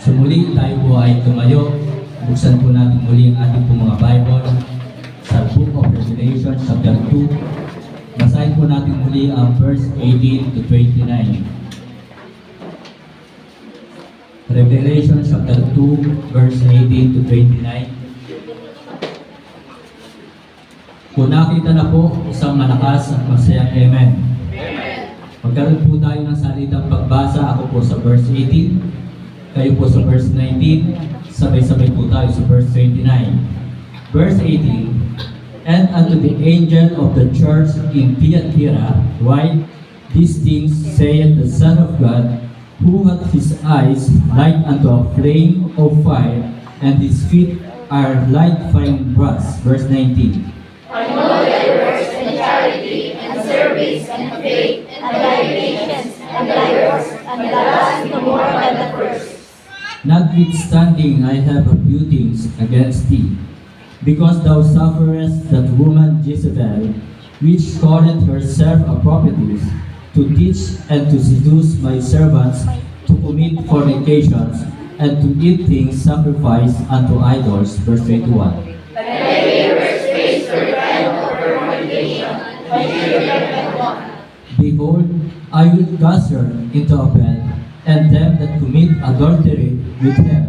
So muli tayo po ay tumayo. Buksan po natin muli ang ating po mga Bible sa Book of Revelation chapter 2. Basahin po natin muli ang verse 18 to 29. Revelation chapter 2 verse 18 to 29. Kung nakita na po, isang malakas at masayang Amen. Magkaroon po tayo ng salitang pagbasa. Ako po sa verse 18. Kayo po sa verse 19, sabay-sabay po tayo sa verse 29. Verse 18, And unto the angel of the church in Thyatira write, These things saith the Son of God, who hath his eyes like unto a flame of fire, and his feet are like fine brass. Verse 19. I know thy works and charity, and service, and faith, and thy patience, and thy works, and thy last no more than the first. Notwithstanding, I have a few things against thee, because thou sufferest that woman Jezebel, which calleth herself a prophetess, to teach and to seduce my servants to commit fornications, and to eat things sacrificed unto idols. Verse 21. But I gave her space to repent of her fornication, but she repented not. Behold, I will cast her into a bed, and them that commit adultery with her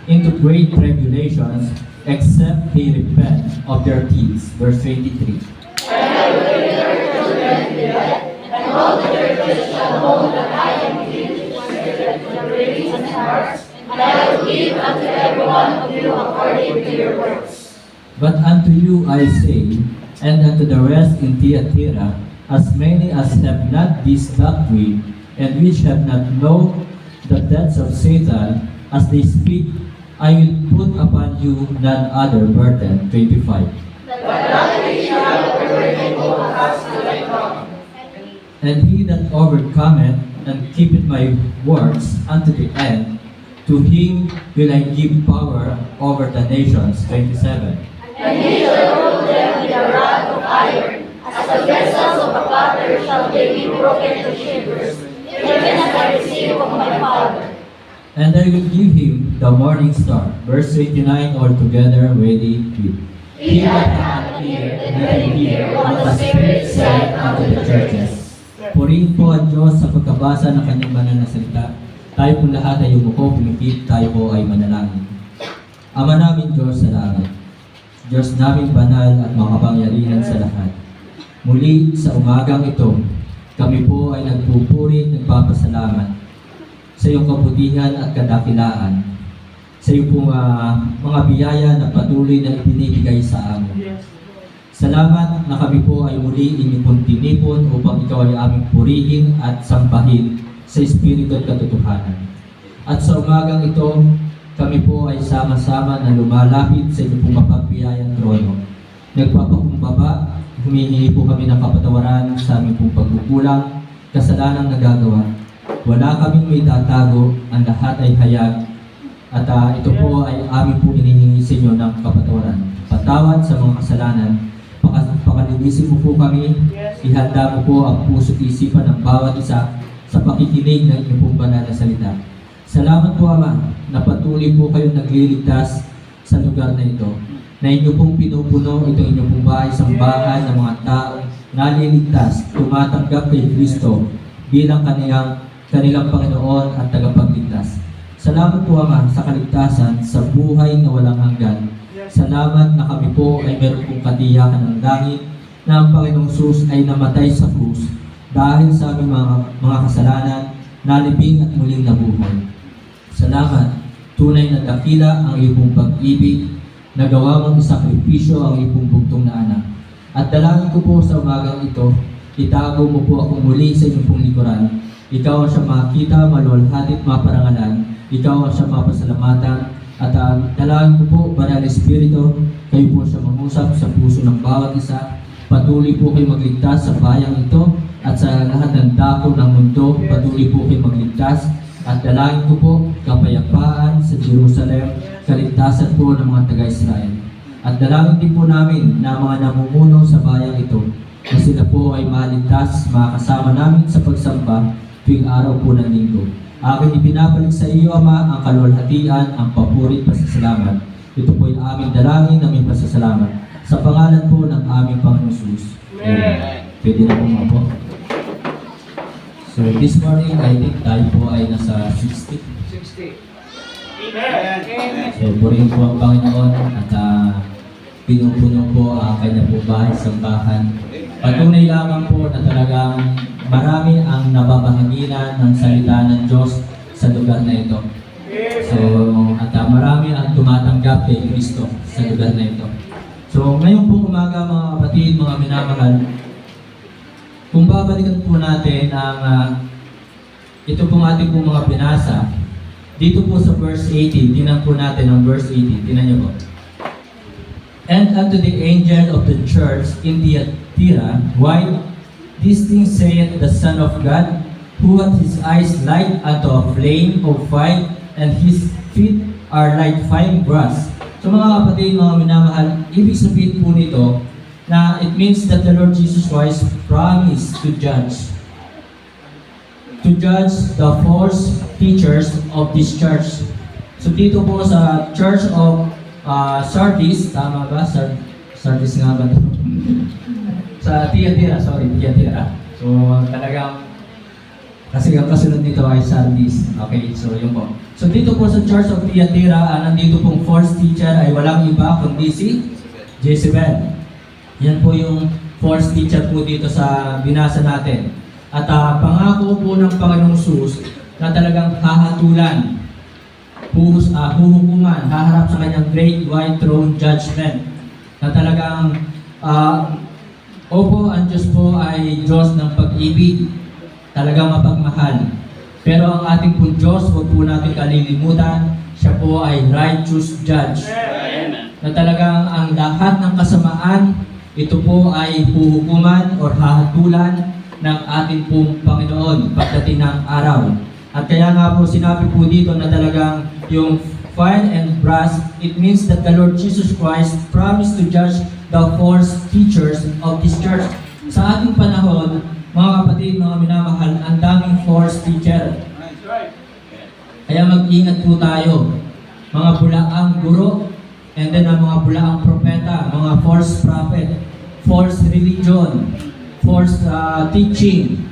into great tribulations, except they repent of their deeds. Verse 23. And I will deliver her children to the dead, and all the churches shall know that I am pleased with their ways and hearts, and I will give unto every one of you according to your works. But unto you I say, and unto the rest in Thyatira, as many as have not this doctrine, and which have not known the depths of Satan, as they speak, I will put upon you none other burden. 25. But not we shall overturn us to thy throne. And he that overcometh and keepeth my words unto the end, to him will I give power over the nations. 27. And he shall rule them with a rod of iron, as the vessels of a potter shall they be broken to shivers, even as I receive of my Father. And I will give him the morning star. Verse 29, altogether ready with. He that hath an ear, let him hear what the Spirit saith unto the churches. Purihin po ang Diyos sa pagkabasa ng kanyang banal na salita. Tayo po lahat ay umuko, pumikit, tayo po ay manalangin. Ama namin Diyos sa langit, Diyos namin banal at makapangyarihan sa lahat. Muli sa umagang ito, kami po ay nagpupuri, nagpapasalamat sa iyong kabutihan at kadakilaan, sa iyong pong mga biyaya na patuloy na ibinibigay sa amin. Salamat na kami po ay muli inyong pong tinipon upang ikaw ay aming purihin at sambahin sa Espiritu at katotohanan. At sa umagang ito, kami po ay sama-sama na lumalapit sa inyong pong mapagbiyayang trono. Nagpapakumbaba, humihingi po kami ng kapatawaran sa aming pong pagkukulang, kasalanang nagagawa. Wala kaming may tatago, ang lahat ay hayag, at ito po ay aming po inihingi sa inyo ng kapatawaran. Patawad sa mga kasalanan, pakalinisin mo po kami, ihanda mo po ang puso at isipan ng bawat isa sa pakikinig ng inyong pong banal na salita. Salamat po Ama, na patuloy po kayong nagliligtas sa lugar na ito, na inyo pong pinupuno itong inyong pong bahay-sambahan ng mga taong naliligtas, tumatanggap kay Kristo bilang kanilang Panginoon at tagapagligtas. Salamat po Ama sa kaligtasan sa buhay na walang hanggan. Salamat na kami po ay meron pong katiyakan ng langit na ang Panginoong Sus ay namatay sa krus dahil sa aming mga kasalanan, nalibing at muling nabuhay. Salamat, tunay na dakila ang iyong pong pag-ibig, nagawa mong isakripisyo ang iyong pong bugtong na anak. At dalangin ko po sa umagang ito, itago mo po ako muli sa inyong pong likuran. Ikaw ang siyang makita, maluwalhati at maparangalan. Ikaw ang siyang mapasalamatan. At dalangin ko po, Banal na Espiritu, kayo po siya mangusap sa puso ng bawat isa. Patuloy po kayo magligtas sa bayang ito at sa lahat ng dako ng mundo. Patuloy po kayo magligtas. At dalangin ko po, kapayapaan sa Jerusalem, kaligtasan po ng mga taga-Israel. At dalangin din po namin na mga namumuno sa bayang ito, na sila po ay maligtas, makasama namin sa pagsamba tuwing araw po ng linggo. Aking ibinabalik sa iyo, Ama, ang kaluwalhatian, ang papuri at pasasalamat. Ito po ay aming dalangin na may pasasalamat. Sa pangalan po ng aming Panginoon Jesus. Amen. Pwede na po mga po. So this morning, I think tayo po ay nasa 60. So purihin po ang Panginoon at pinupuno po ang kanya po bahay sa bahan. Patunay lamang po na talagang marami ang nababahaginan ng salita ng Diyos sa lugar na ito. So, at marami ang tumatanggap kay Kristo sa lugar na ito. So, ngayon po umaga mga kapatid, mga minamahal, kung babalikan po natin ang ito pong ating pong mga binasa, dito po sa verse 18, tinan po natin ang verse 18, tinan niyo po. And unto the angel of the church in Thyatira, write, these things saith the Son of God, who hath his eyes like unto a flame of fire, and his feet are like fine brass. So mga kapatid, mga minamahal, ibig sabihin po nito na it means that the Lord Jesus Christ promised to judge the false teachers of this church. So dito po sa Church of Sardis, tama ba? Sardis nga ba? Sa Thyatira. So talagang, kasi ang kasunod nito ay Sardis. Okay, so yun po. So dito po sa Church of Thyatira, nandito pong false teacher ay walang iba kundi si Jezebel. Yan po yung false teacher po dito sa binasa natin. At pangako po ng Panginoong Jesus na talagang hahatulan, huhukuman, haharap sa kanyang great white throne judgment. Na talagang, opo, ang Diyos po ay Diyos ng pag-ibig, talagang mapagmahal. Pero ang ating po Diyos, huwag po natin kalilimutan, siya po ay righteous judge. Na talagang ang lahat ng kasamaan, ito po ay huhukuman o hahatulan ng ating pong Panginoon pagdating ng araw. At kaya nga po sinabi po dito na talagang yung fire and brass, it means that the Lord Jesus Christ promised to judge the false teachers of this church. Sa ating panahon, mga kapatid, mga minamahal, ang daming false teacher. Kaya mag-ingat po tayo. Mga bulaang guro, and then ang mga bulaang propeta, mga false prophet, false religion, false teaching.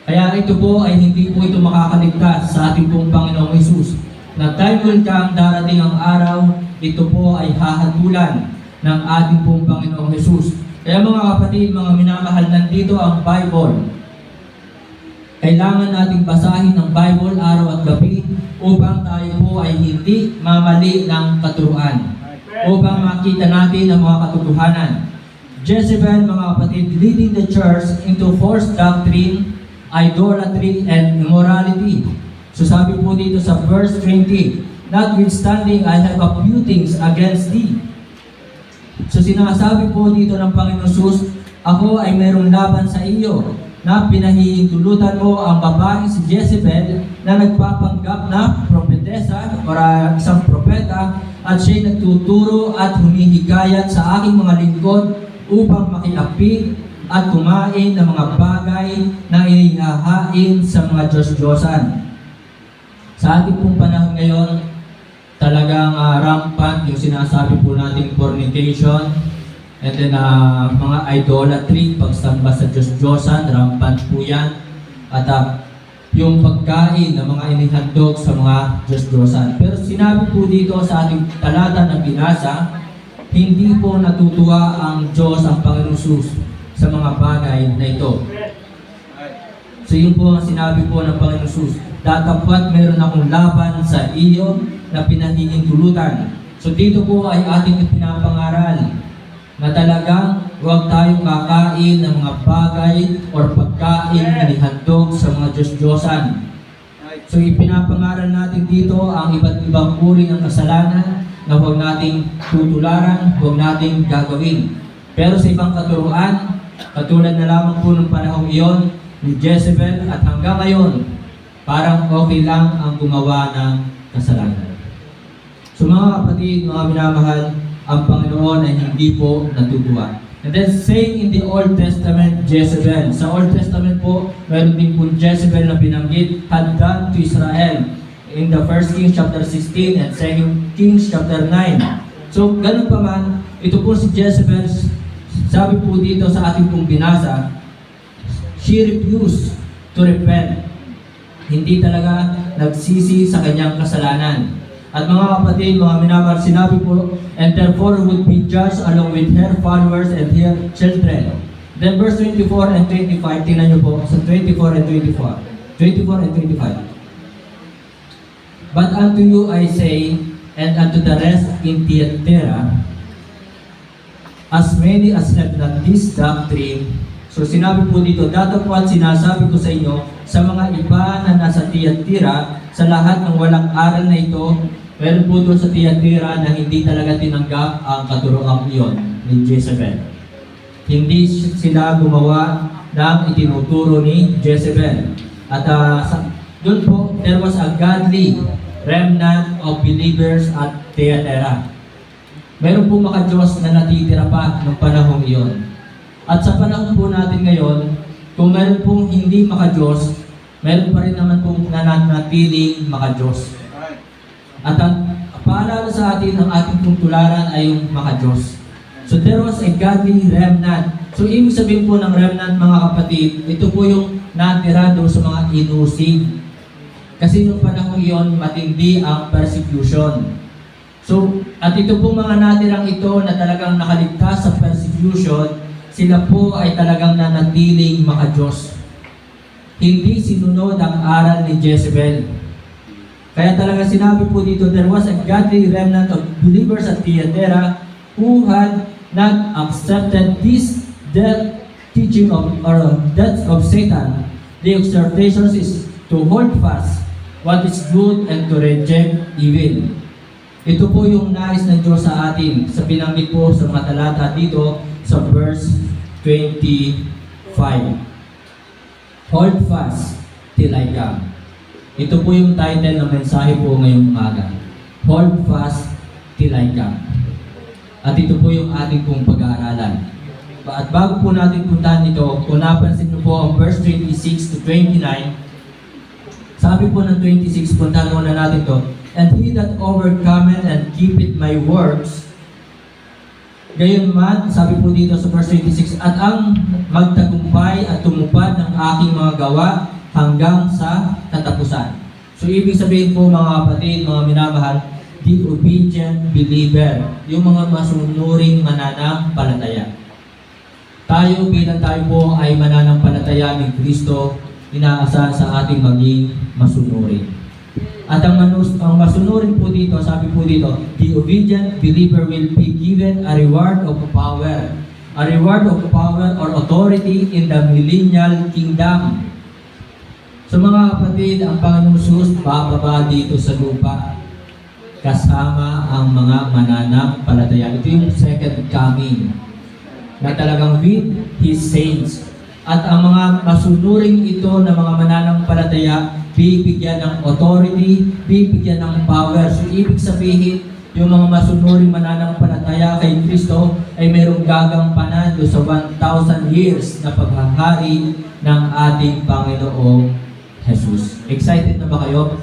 Kaya ito po ay hindi po ito makakaligtas sa ating pong Panginoong Jesus. Na dahil kang darating ang araw, ito po ay hahatulan ng ating pong Panginoong Jesus. Kaya mga kapatid, mga minamahal, nandito ang Bible. Kailangan nating basahin ang Bible araw at gabi upang tayo po ay hindi mamali ng katuruan. Upang makita natin ang mga katotohanan. Jezebel, mga kapatid, leading the church into false doctrine, idolatry, and immorality. So sabi po dito sa verse 20, notwithstanding, I have a few things against thee. So sinasabi po dito ng Panginoon Jesus, ako ay mayroong laban sa iyo, na pinahihintulutan mo ang babaeng si Jezebel na nagpapanggap na propetesa o isang propeta, at siya'y nagtuturo at humihikayat sa aking mga lingkod upang makiapid at kumain ng mga bagay na inihahain sa mga Diyos-Diyosan. Sa ating pong panahon ngayon, talagang rampant yung sinasabi po nating fornication, and then mga idolatry, pagsamba sa Diyos-Diyosan, rampant po yan. At yung pagkain ng mga inihandog sa mga Diyos-Diyosan. Pero sinabi po dito sa ating talata na binasa, hindi po natutuwa ang Diyos, ang Panginoon Jesus, sa mga bagay na ito. So yun po ang sinabi po ng Panginoon Jesus, datapwat meron akong laban sa iyo na pinahihintulutan. So dito po ay ating pinapangaral na talagang huwag tayong kakain ng mga bagay or pagkain na nihandog sa mga Diyos-Diyosan. So ipinapangaral natin dito ang iba't ibang uri ng kasalanan na huwag nating tutularan, huwag nating gagawin. Pero sa ibang katuruan, katulad na lamang po ng panahong iyon ni Jezebel, at hanggang ngayon, parang okay lang ang gumawa ng kasalanan. So mga kapatid, mga minamahal, ang Panginoon ay hindi po natutuwa. And then same in the Old Testament, Jezebel. Sa Old Testament po, meron din po Jezebel na binanggit, had done to Israel in the 1 Kings chapter 16 and 2 Kings chapter 9. So, ganun pa man, ito po si Jezebel, sabi po dito sa ating pong binasa, she refused to repent. Hindi talaga nagsisi sa kanyang kasalanan. At mga kapatid, mga minamahal, sinabi po, and therefore would be judged along with her followers and her children. Then verse 24 and 25, tingnan nyo po, sa 24 and 24. 24 and 25. But unto you I say, and unto the rest in Thyatira, as many as have not this doctrine. So sinabi po dito, datapwat sinasabi ko sa inyo, sa mga iba na nasa Thyatira, sa lahat ng walang aral na ito, meron po doon sa Thyatira na hindi talaga tinanggap ang katuroang iyon ni Jezebel. Hindi sila gumawa ng itinuturo ni Jezebel. At doon po, there was a godly remnant of believers at Thyatira. Meron po maka-Diyos na natitira pa ng panahong iyon. At sa panahon po natin ngayon, kung meron pong hindi maka-Diyos, meron pa rin naman pong nananatiling maka-Diyos. At ang paalala sa atin, ang ating pong tularan ay yung maka-Diyos. So there was a godly remnant. So ibig sabihin po ng remnant, mga kapatid, ito po yung natira doon sa mga inusig. Kasi nung panahon iyon, matindi ang persecution. So, at ito po mga natirang ito na talagang nakaligtas sa persecution, sila po ay talagang nanatiling maka-Diyos. Hindi sinunod ang aral ni Jezebel. Kaya talaga sinabi po dito, there was a godly remnant of believers at Thyatira who had not accepted this death teaching of Satan. The exhortation is to hold fast what is good and to reject evil. Ito po yung nais ng Diyos sa atin sa binanggit po sa mga talata dito sa verse 25. Hold fast till I come. Ito po yung title ng mensahe po ngayong umaga. Hold fast till I come. At ito po yung ating pong pag-aaralan. At bago po natin puntahan ito, kung napansin niyo po ang verse 26 to 29, sabi po ng 26, puntahan muna natin to. And he that overcometh and keepeth my works, gayon man, sabi po dito sa verse 26, at ang magtagumpay at tumupad ng aking mga gawa hanggang sa katapusan. So ibig sabihin po mga kapatid, mga minamahal, the obedient believer, yung mga masunuring mananampalataya. Tayo bilang tayo po ay mananampalataya ni Kristo, inaasahan sa ating maging masunurin. At ang masunurin po dito, sabi po dito, the obedient believer will be given a reward of power. A reward of power or authority in the millennial kingdom. So mga kapatid, ang Panginoong Jesus bababa dito sa lupa kasama ang mga mananampalataya. Ito yung second coming na talagang with His saints. At ang mga masunuring ito na mga mananampalataya, bibigyan ng authority, bibigyan ng power. So ibig sabihin, yung mga masunuring mananampalataya kay Kristo ay mayroong gagampanan do sa 1,000 years na paghahari ng ating Panginoong Jesus. Excited na ba kayo?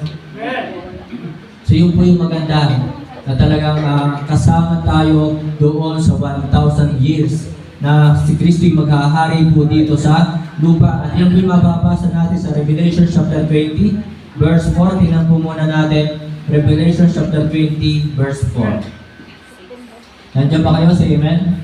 So yun po yung maganda na talagang kasama tayo doon sa 1,000 years na si Kristo yung maghahari po dito sa lupa. At yan po yung mababasa natin sa Revelation chapter 20 verse 4. Tingnan po muna natin Revelation chapter 20 verse 4. Nandiyan ba kayo? Say amen?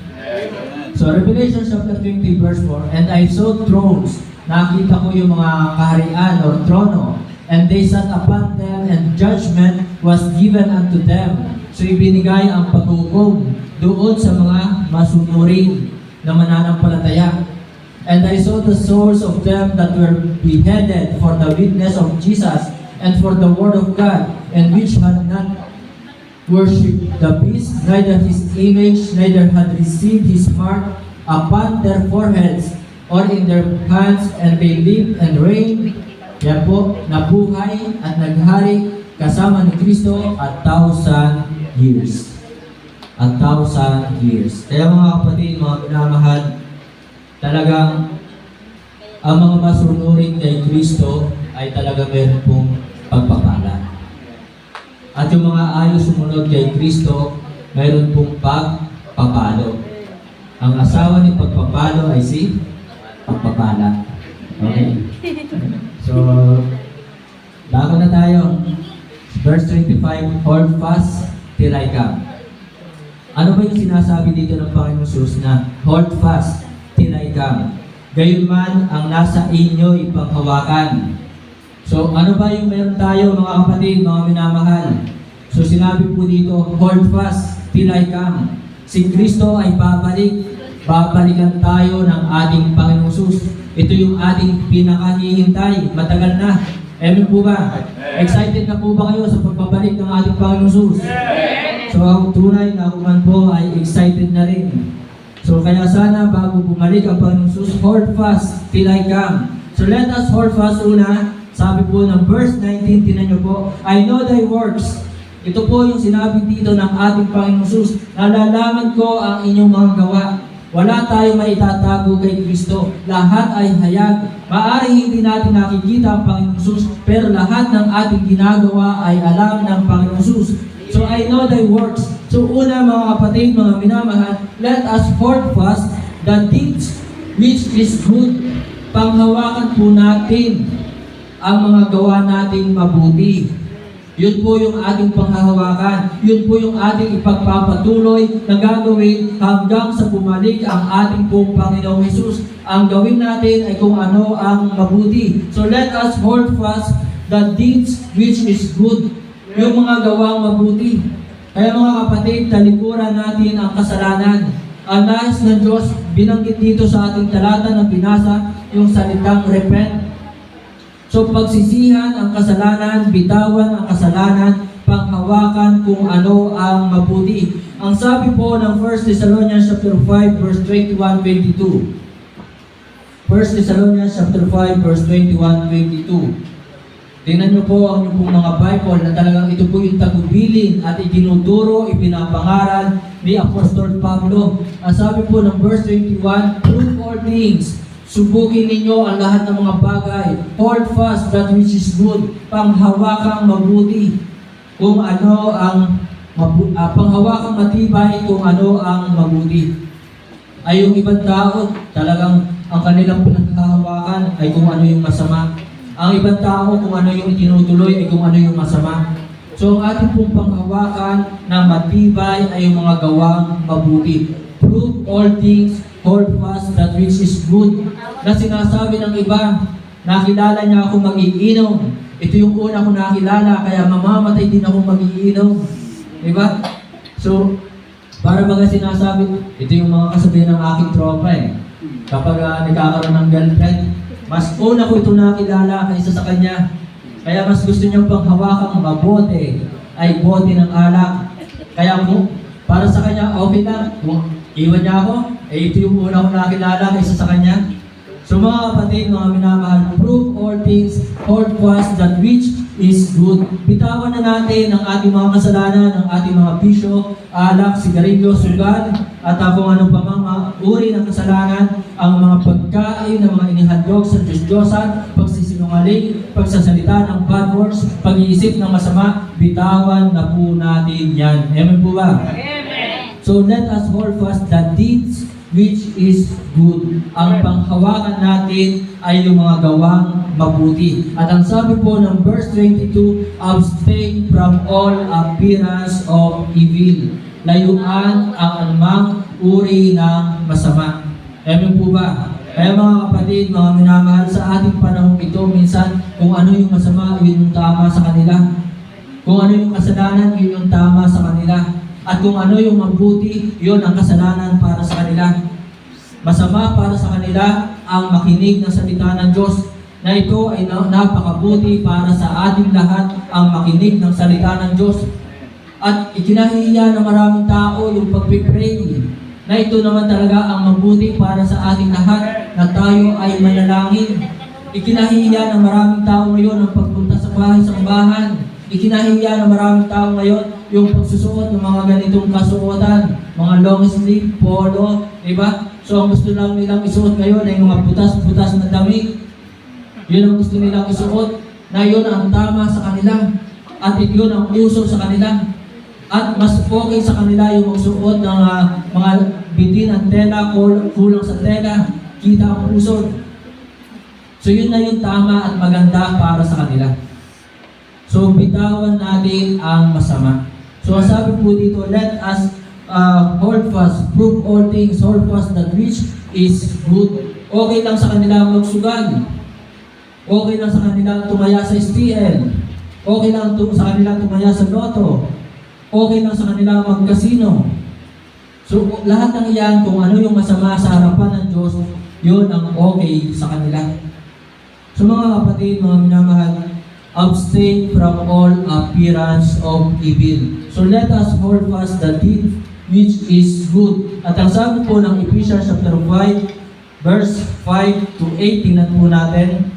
So Revelation chapter 20 verse 4, and I saw thrones. Nakita ko yung mga kaharian or trono, and they sat upon them, and judgment was given unto them. So ibinigay ang paghukom doon sa mga masunurin na mananampalataya. And I saw the souls of them that were beheaded for the witness of Jesus and for the word of God, and which had not worshipped the beast, neither his image, neither had received his mark upon their foreheads or in their hands, and they lived and reigned, yan po, nabuhay at naghari kasama ni Kristo 1,000 years. 1,000 years. Kaya mga kapatid, mga minamahal, talagang ang mga masunurin kay Kristo ay talaga meron pong pagpapala. At yung mga ayaw sumunod kay Kristo, meron pong pagpapalo. Ang asawa ni pagpapalo ay si pagpapala. Okay? So, bago na tayo. Verse 25, hold fast till I come. Ano ba yung sinasabi dito ng Panginoon Jesus na hold fast till I come? Gayunman ang nasa inyo ipanghawakan. So ano ba yung meron tayo mga kapatid, mga minamahal? So sinabi po dito, hold fast till I come. Si Kristo ay babalikan tayo ng ating Panginoong Jesus. Ito yung ating pinakahihintay, matagal na. Amen po ba? Excited na po ba kayo sa pagbabalik ng ating Panginoong Jesus? So ang tunay na ako man po ay excited na rin. So kaya sana bago bumalik ang Panginoong Jesus, hold fast till I come. So let us hold fast una. Sabi po ng verse 19, tinan nyo po, I know thy works. Ito po yung sinabi dito ng ating Panginoong Jesus. Nalalaman ko ang inyong mga gawa. Wala tayong maitatago kay Kristo. Lahat ay hayag. Maaring hindi natin nakikita ang Panginoong Jesus, pero lahat ng ating ginagawa ay alam ng Panginoong Jesus. So I know thy works. So una mga kapatid, mga minamahal, let us hold fast the deeds which is good. Panghawakan po natin ang mga gawa nating mabuti. Yun po yung ating panghahawakan. Yun po yung ating ipagpapatuloy na gagawin hanggang sa bumalik ang ating pong Panginoong Jesus. Ang gawin natin ay kung ano ang mabuti. So let us hold fast the deeds which is good. Yung mga gawang mabuti. Kaya mga kapatid, talikuran natin ang kasalanan. Ang nais ng Diyos, binanggit dito sa ating talata na binasa, yung salitang repent. So pagsisihan ang kasalanan, bitawan ang kasalanan, panghawakan kung ano ang mabuti. Ang sabi po ng 1 Thessalonians chapter 5 verse 21-22. 1 Thessalonians chapter 5 verse 21-22. Tingnan niyo po ang inyong pong mga Bible na talagang ito po yung tagubilin at itinuturo, ipinapangaral ni Apostol Pablo. Ang sabi po ng verse 21, prove all things. Subukin ninyo ang lahat ng mga bagay. Hold fast that which is good. Panghawakang mabuti. Kung ano ang panghawakang matibay kung ano ang mabuti. Ay yung ibang tao, talagang ang kanilang pinaghahawakan ay kung ano yung masama. Ang ibang tao kung ano yung itinutuloy ay kung ano yung masama. So ang ating pong panghawakan na matibay ay yung mga gawang mabuti. Prove all things, hold fast that which is good. Na sinasabi ng iba, nakilala niya ako mag-iinom. Ito yung una ko nakilala, kaya mamamatay din ako mag-iinom. Diba? So, para baga sinasabi, ito yung mga kasabihan ng aking tropa eh. Kapag nagkakaroon ng girlfriend, mas una ko ito nakilala kaysa sa kanya. Kaya mas gusto niyang panghawakang mabote ay bote ng alak. Kaya mo, para sa kanya, okay lang. Kung iwan niya ako, ito yung una ko nakilala kaysa sa kanya. So mga kapatid, mga minamahal, prove all things, hold fast that which is good. Bitawan na natin ang ating mga kasalanan, ang ating mga bisyo, alak, sigarilyo, sugal, at kung ano pa mga uri ng kasalanan, ang mga pagkain ng mga inihandog sa Diyos-Diyosan, pagsisinungaling, pagsasalita ng bad words, pag-iisip ng masama, bitawan na po natin yan. Amen po ba? Amen. So let us hold fast the deeds which is good. Ang panghawakan natin ay yung mga gawang mabuti. At ang sabi po ng verse 22, abstain from all appearance of evil. Layuan ang anumang uri ng masama. Amen po ba? Kaya mga kapatid, mga minamahal, sa ating panahon ito, minsan kung ano yung masama, yun yung tama sa kanila. Kung ano yung kasalanan, yun yung tama sa kanila. At kung ano yung mabuti, yun ang kasalanan para sa kanila. Masama para sa kanila ang makinig ng salita ng Diyos, na ito ay napakabuti para sa ating lahat ang makinig ng salita ng Diyos. At ikinahihiya ng maraming tao yung pagpipray, na ito naman talaga ang mabuti para sa ating lahat, na tayo ay manalangin. Ikinahihiya ng maraming tao ngayon ang pagpunta sa bahay-sambahan. Ikinahihiya ng maraming tao ngayon yung pagsusuot ng mga ganitong kasuotan, mga long sleeve, polo, di ba? So ang gusto lang nilang isuot ngayon ay mga butas-butas na damit. Yun ang gusto nilang isuot, na yun ang tama sa kanila. At yun ang uso sa kanila. At mas okay sa kanila yung magsuot ng mga bitin ng tela, kulang sa tela, kita ang pusod. So yun na yung tama at maganda para sa kanila. So bitawan natin ang masama. So sabi po dito, let us hold fast, prove all things, hold fast that which is good. Okay lang sa kanila magsugal. Okay lang sa kanila tumaya sa STL. Okay lang sa kanila tumaya sa loto. Okay lang sa kanila mag-casino. So lahat ng iyan, kung ano yung masama sa harapan ng Diyos, yun ang okay sa kanila. So mga kapatid, mga minamahal, abstain from all appearance of evil. So let us hold fast the deed which is good. At ang sabi po ng Ephesians chapter 5, verse 5 to 8, tingnan po natin.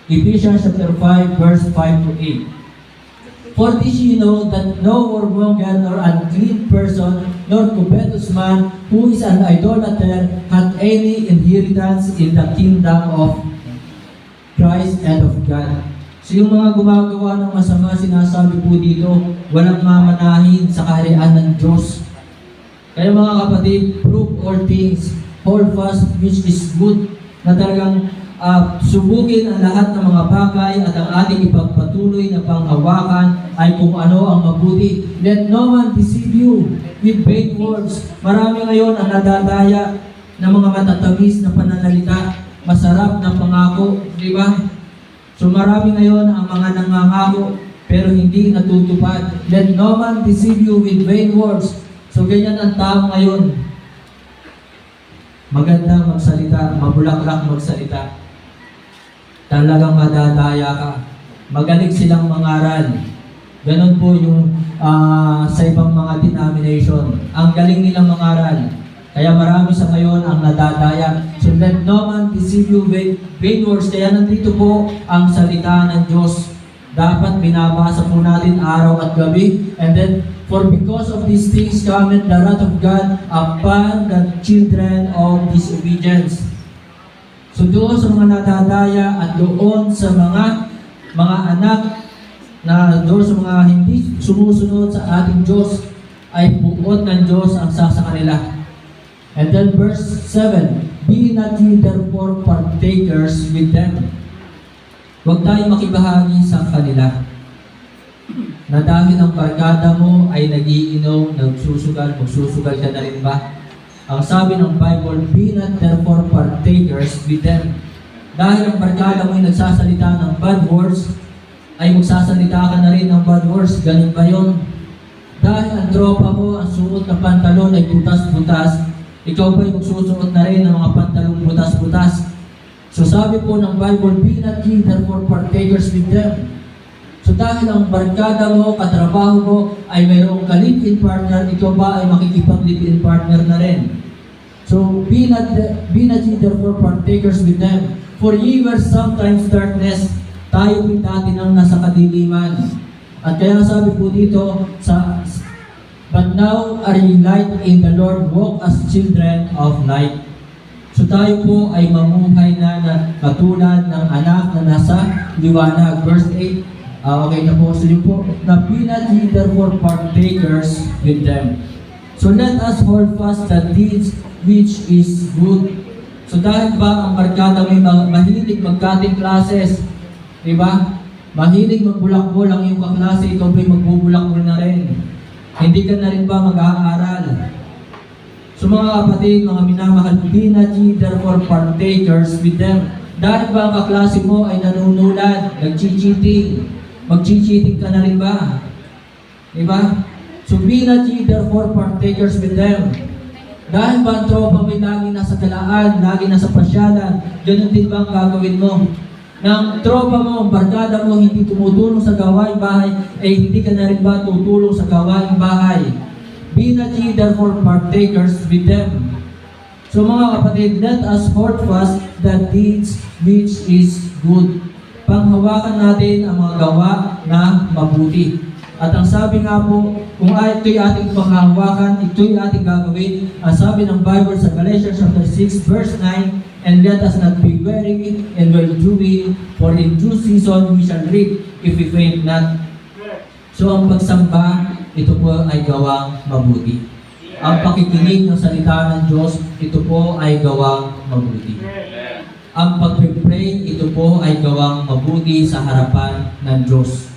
Ephesians chapter 5, verse 5 to 8. For this you know that no whoremonger nor unclean person nor covetous man who is an idolater hath any inheritance in the kingdom of Christ and of God. So yung mga gumagawa ng masama, sinasabi po dito, walang mamanahin sa kaharian ng Diyos. Kaya mga kapatid, prove all things, hold fast which is good, na talagang subukin ang lahat ng mga bagay at ang ating ipagpatuloy na panghawakan ay kung ano ang mabuti. Let no man deceive you with vain words. Marami ngayon ang nadadaya ng mga matatamis na pananalita, masarap na pangako, di ba? So marami ngayon ang mga nangangako pero hindi natutupad. Let no man deceive you with vain words. So ganyan ang tao ngayon. Maganda magsalita, mabulaklak magsalita. Talagang madadaya ka. Magaling silang mangaral. Ganon po yung sa ibang mga denomination. Ang galing nilang mangaral. Kaya marami sa ngayon ang nadadaya. So let no man deceive you with vain words. Kaya nandito po ang salita ng Diyos. Dapat binabasa po natin araw at gabi. And then, for because of these things cometh the wrath of God upon the children of disobedience. So doon sa mga nadadaya at doon sa mga anak na doon sa mga hindi sumusunod sa ating Diyos ay buot ng Diyos ang sa kanila. And then verse 7, be not ye therefore partakers with them. Huwag tayong makibahagi sa kanila. Na dahil ang barkada mo ay nagiinom, magsusugal ka na rin ba? Ang sabi ng Bible, be not therefore partakers with them. Dahil ang barkada mo ay nagsasalita ng bad words, ay magsasalita ka na rin ng bad words. Ganun ba yun? Dahil ang tropa mo, ang suot na pantalon ay butas-butas, ikaw ba ay magsusuot na rin ng mga pantalong butas-butas? So sabi po ng Bible, be not ye therefore partakers with them. So dahil ang barkada mo, katrabaho mo, ay mayroong ka-live-in partner, ikaw ba ay makikipag-live-in partner na rin? So be not ye therefore partakers with them. For ye were sometimes darkness, tayo po dati nang nasa kadiliman. At kaya sabi po dito, but now are ye light in the Lord, walk as children of light. So tayo po ay mamuhay na katulad ng anak na nasa liwanag. Verse 8, okay na po. So yun po, na be not ye therefore partakers with them. So let us hold fast the deeds which is good. So dahil ba ang barkada may mahilig mag-cutting classes, di ba? Mahilig magbulakbol ang iyong kaklase, ikaw ba'y magbubulakbol na rin? Hindi ka na rin ba mag-aaral? So mga kapatid, mga minamahal, be not ye therefore partakers with them. Dahil ba ang kaklase mo ay nanunulad, nag-cheating, mag-cheating ka na rin ba? Diba? So be not ye therefore partakers with them. Dahil ba ang tropa mo'y lagi nasa galaan, lagi nasa pasyalan, ganun din ba ang gagawin mo? Nang tropa mo, ang barkada mo, hindi tumutulong sa gawaing bahay, hindi ka na rin ba tutulong sa gawaing bahay? Be not ye therefore partakers with them. So mga kapatid, let us hold fast the deeds which is good. Panghawakan natin ang mga gawa na mabuti. At ang sabi nga po, kung ito'y ating panghahawakan, ito'y ating gagawin. Ang sabi ng Bible sa Galatians chapter 6 verse 9, and let us not be weary and well-doing, for in due season we shall reap if we faint not. So ang pagsamba, ito po ay gawang mabuti. Ang pakikinig ng salita ng Diyos, ito po ay gawang mabuti. Ang pag-pray, ito po ay gawang mabuti sa harapan ng Diyos.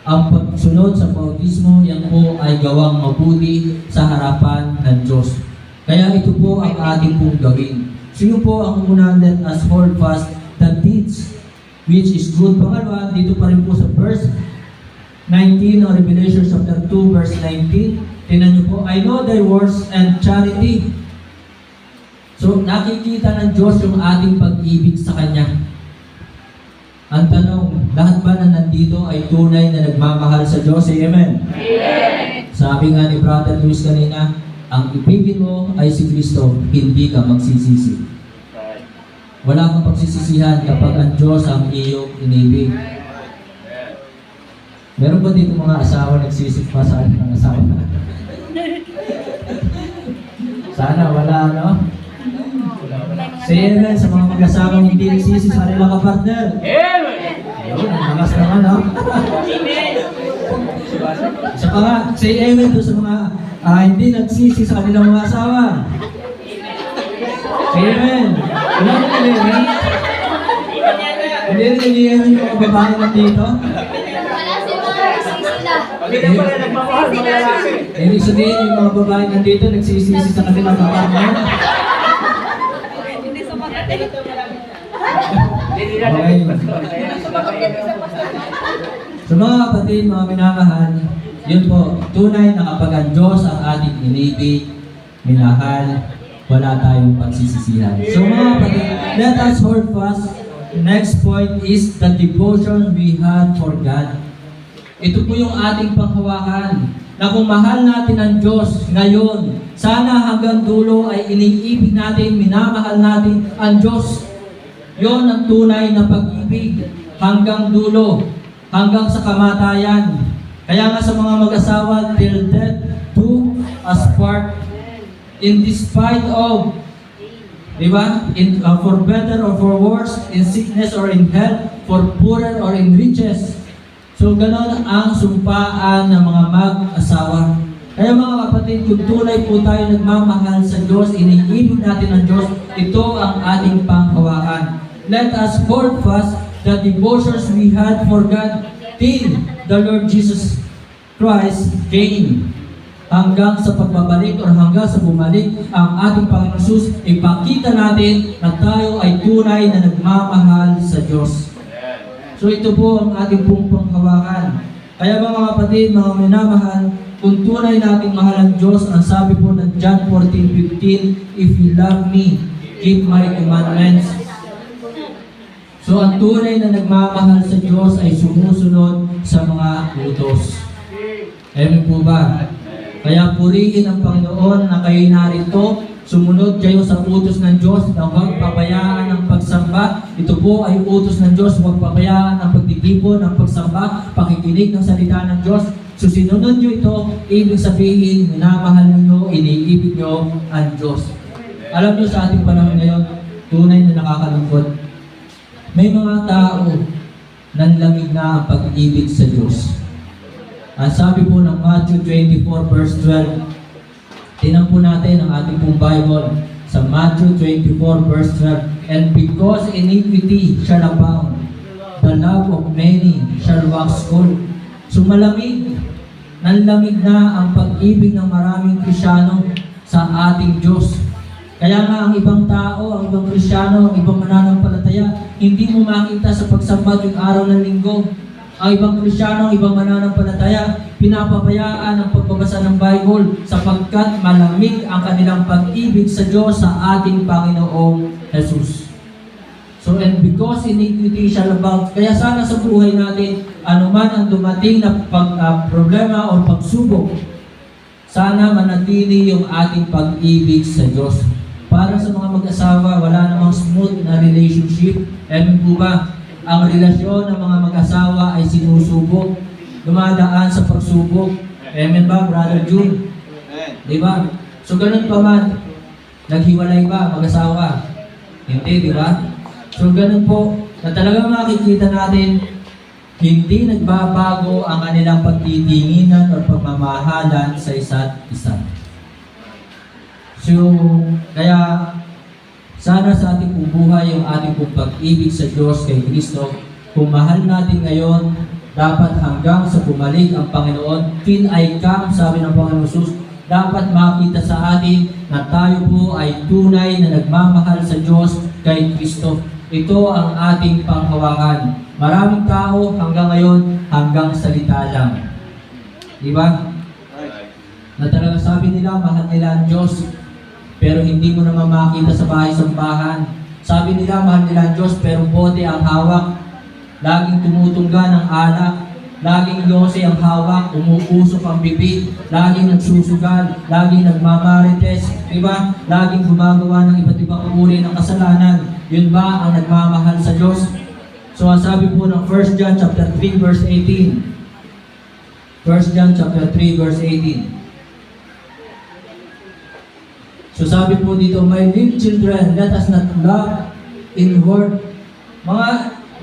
Ang pagsunod sa bautismo, yan po ay gawang mabuti sa harapan ng Diyos. Kaya ito po ang ating pong gawin. Sino po ang una, let us hold fast the deeds which is good. Pangalawa, dito pa rin po sa verse 19 o Revelation chapter 2 verse 19. Tingnan niyo po, I know thy works and charity. So, nakikita ng Diyos yung ating pag-ibig sa Kanya. Ang tanong, lahat ba na nandito ay tunay na nagmamahal sa Diyos? Amen? Amen. Sabi nga ni Brother Luis kanina, ang ibigin mo ay si Kristo, hindi ka magsisisi. Wala kang pagsisisihan kapag ang Diyos ang iyong inibig. Meron ba dito mga asawa nagsisik pa sa ating mga asawa? Sana wala, no? Say amen sa mga mag-asawang hindi nagsisi sa kanilang kapartner. Ayun, ang lakas naman, no? Isa pa nga, say amen doon sa mga hindi nagsisi sa kanilang mga asawa. Say amen. Wala na amen. Hindi rin amen yung mga babae nandito. Ibig sabihin yung mga babae nandito nagsisisi sa kanilang kapartner. Okay. Sa mga kapatid, mga minamahal, yun po, tunay na kapag ang Diyos ang ating inibig, minahal, wala tayong pagsisisihan. So mga kapatid, let us hold fast. Next point is the devotion we had for God. Ito po yung ating panghawakan, na kung mahal natin ang Diyos ngayon, sana hanggang dulo ay iniibig natin, minamahal natin ang Diyos. Yon ang tunay na pag-ibig hanggang dulo, hanggang sa kamatayan. Kaya nga sa mga mag-asawa, till death do us part, in despite of, di ba? For better or for worse, in sickness or in health, for poorer or in riches. So ganon ang sumpaan ng mga mag-asawa. Kaya mga kapatid, kung tunay po tayo nagmamahal sa Diyos, iniibig natin ang Diyos, ito ang ating panghawakan. Let us hold fast the devotions we had for God till the Lord Jesus Christ came. Hanggang sa pagbabalik o hanggang sa bumalik ang ating Panginoon Jesus, ipakita natin na tayo ay tunay na nagmamahal sa Diyos. So ito po ang ating pong panghawakan. Kaya mga kapatid, mga minamahal, kung tunay nating mahal ang Diyos, ang sabi po ng John 14:15, if you love me, keep my commandments. So ang tunay na nagmamahal sa Diyos ay sumusunod sa mga utos. Amen po ba? Kaya purihin ang Panginoon na kayo narito, sumunod kayo sa utos ng Diyos na huwag pabayaan ang pagsamba. Ito po ay utos ng Diyos, huwag pabayaan ang pagtitipon, ang pagsamba, pakikinig ng salita ng Diyos. So sinunod nyo ito, ibig sabihin, minamahal ninyo, iniibig nyo ang Diyos. Alam nyo sa ating panahon ngayon, tunay na nakakalungkot. May mga tao nanlamig na ang pag-ibig sa Diyos. Ang sabi po ng Matthew 24 verse 12, tinan po natin ang ating pong Bible sa Matthew 24 verse 12, and because iniquity shall abound, the love of many shall wax cold. So malamig, nanlamig na ang pag-ibig ng maraming Kristiyano sa ating Diyos. Kaya nga ang ibang tao, ang ibang Kristiyano, ang ibang mananampalataya, hindi mo makita sa pagsamba tuwing araw ng linggo. Ang ibang Kristiyano, ang ibang mananampalataya, pinapabayaan ang pagbabasa ng Bible sapagkat malamig ang kanilang pag-ibig sa Diyos sa ating Panginoong Jesus. So, and because iniquity shall abound, kaya sana sa buhay natin, anuman ang dumating na problema o pagsubok, sana manatili yung ating pag-ibig sa Diyos. Para sa mga mag-asawa, wala namang smooth na relationship. Amen po ba? Ang relasyon ng mga mag-asawa ay sinusubok. dumadaan sa pagsubok. Amen ba, Brother June? Di ba? So ganun pa man, naghiwalay ba, mag-asawa? Hindi, di ba? So ganun po, na talagang makikita natin, hindi nagbabago ang kanilang pagtitinginan o pagmamahalan sa isa't isa. So, kaya sana sa ating bubuhay yung ating pong pag-ibig sa Diyos kay Kristo. Kung mahal natin ngayon, dapat hanggang sa bumalik ang Panginoon, till I come, sabi ng Panginoon Jesus, dapat makita sa atin na tayo po ay tunay na nagmamahal sa Diyos kay Kristo. Ito ang ating panghawakan. Maraming tao hanggang ngayon, hanggang salita lang. Di ba? Na talaga sabi nila, mahal nila ang Diyos, pero hindi mo naman makita sa bahay-sambahan. Sabi nila, mahal nila ang Diyos, pero bote ang hawak. Laging tumutungga ng alak. Laging yose ang hawak, umuusok ang bibig, laging nagsusugal, laging nagmamarites, diba? Laging gumagawa ng iba't ibang uri ng kasalanan. Yun ba ang nagmamahal sa Diyos? So ang sabi po ng 1 John chapter 3 verse 18. 1 John chapter 3 verse 18. So sabi po dito, my little children, let us not love in word. Mga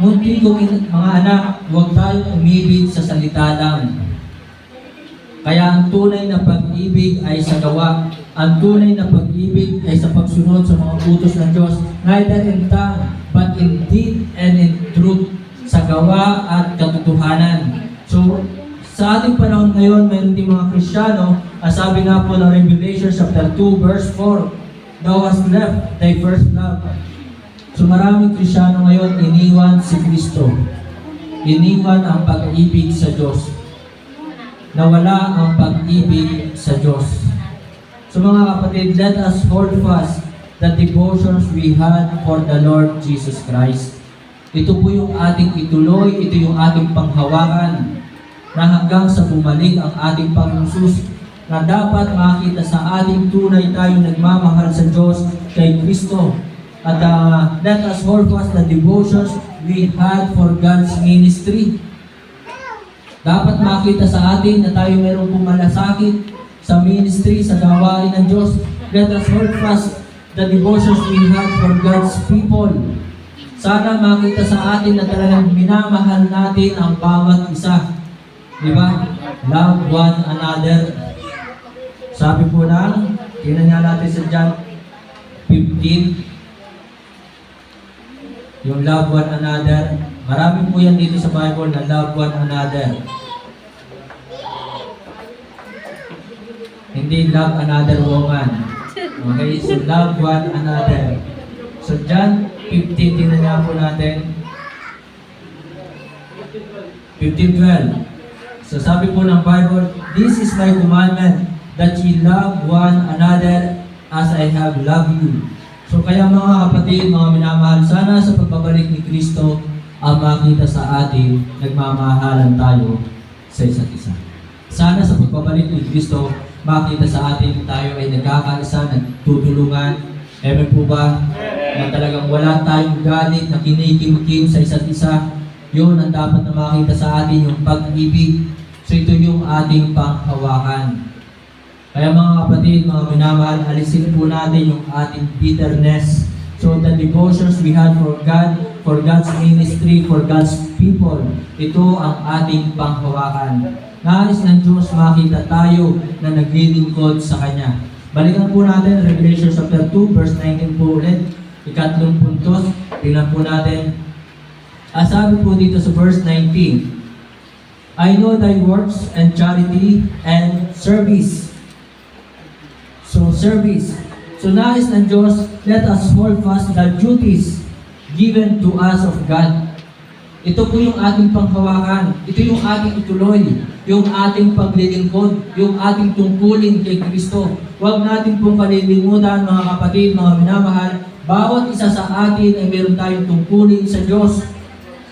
munti kong mga anak, huwag tayong umibig sa salita lang. Kaya ang tunay na pag-ibig ay sa gawa. Ang tunay na pag-ibig ay sa pagsunod sa mga utos ng Diyos, neither in tongue, but in deed and in truth, sa gawa at katotohanan. So, sa ating panahon ngayon, mayroon din mga Kristiyano, sabi nga po ng Revelation chapter 2 verse 4, thou hast left thy first love. So maraming Kristiyano ngayon, iniwan si Kristo. Iniwan ang pag-ibig sa Diyos. Nawala ang pag-ibig sa Diyos. So mga kapatid, let us hold fast the devotions we had for the Lord Jesus Christ. Ito po yung ating ituloy, ito yung ating panghawakan na hanggang sa bumalik ang ating Panginoon Jesus, na dapat makita sa ating tunay tayo nagmamahal sa Diyos kay Kristo. At let us hold fast the devotions we had for God's ministry. Dapat makita sa atin na tayo mayroong pumalasakit sa ministry, sa gawain ng Diyos. Let us hold fast the devotions we had for God's people. Sana makita sa atin na talagang minamahal natin ang bawat isa. Di ba? Love one another. Sabi po lang, tingnan nga natin sa John 15, yung love one another. Marami po yan dito sa Bible na love one another. Hindi love another woman. Okay, so love one another. So John 15, tingnan nga po natin. 15:12. So sabi po ng Bible, this is my commandment, that ye love one another as I have loved you. So kaya mga kapatid, mga minamahal, sana sa pagbabalik ni Kristo, ang makita sa atin, nagmamahalan tayo sa isa't isa. Sana sa pagbabalik ni Kristo, makita sa atin tayo ay nagkakaisa, nagtutulungan. Amen po ba? Na talagang wala tayong galit na kinikimkim sa isa't isa. Yun ang dapat na makita sa atin, yung pag-ibig. So ito yung ating panghawakan. Kaya mga kapatid, mga minamahal, alisin po natin yung ating bitterness. So the devotions we had for God, for God's ministry, for God's people, ito ang ating panghawakan. Nais ng Diyos makita tayo na naglilingkod sa Kanya. Balikan po natin Revelation chapter 2 verse 19 po ulit. Ikatlong puntos. Tingnan po natin. Sabi po dito sa verse 19, I know thy works and charity and service. So service. So nais ng Diyos, let us hold fast the duties given to us of God. Ito po yung ating panghawakan. Ito yung ating ituloy. Yung ating paglilingkod. Yung ating tungkulin kay Kristo. Huwag natin pong kalilimutan, mga kapatid, mga minamahal, bawat isa sa atin ay meron tayong tungkulin sa Diyos.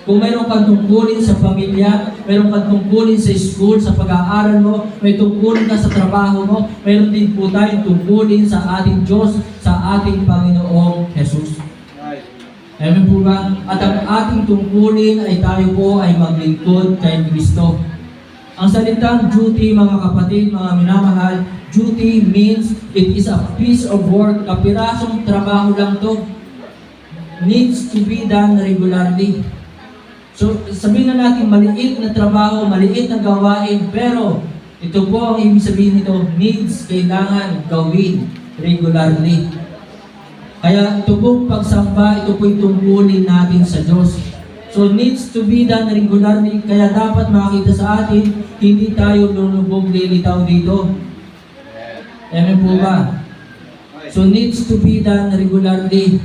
Kung mayroon kang tungkulin sa pamilya, mayroon kang tungkulin sa school, sa pag-aaral mo, may tungkulin ka sa trabaho mo, mayroon din po tayong tungkulin sa ating Diyos, sa ating Panginoong Jesus. Amen po ba? At ang ating tungkulin ay tayo po ay maglingkod kay Kristo. Ang salitang duty, mga kapatid, mga minamahal, duty means it is a piece of work, kapirasong trabaho lang to. Needs to be done regularly. So, sabihin na natin, maliit na trabaho, maliit na gawain, pero ito po ang ibig sabihin nito, needs, kailangan gawin regularly. Kaya ito pong pagsamba, ito po itungkulin natin sa Diyos. So needs to be done regularly, kaya dapat makita sa atin, hindi tayo lulubog lilitaw dito. Amen po ba? So needs to be done regularly.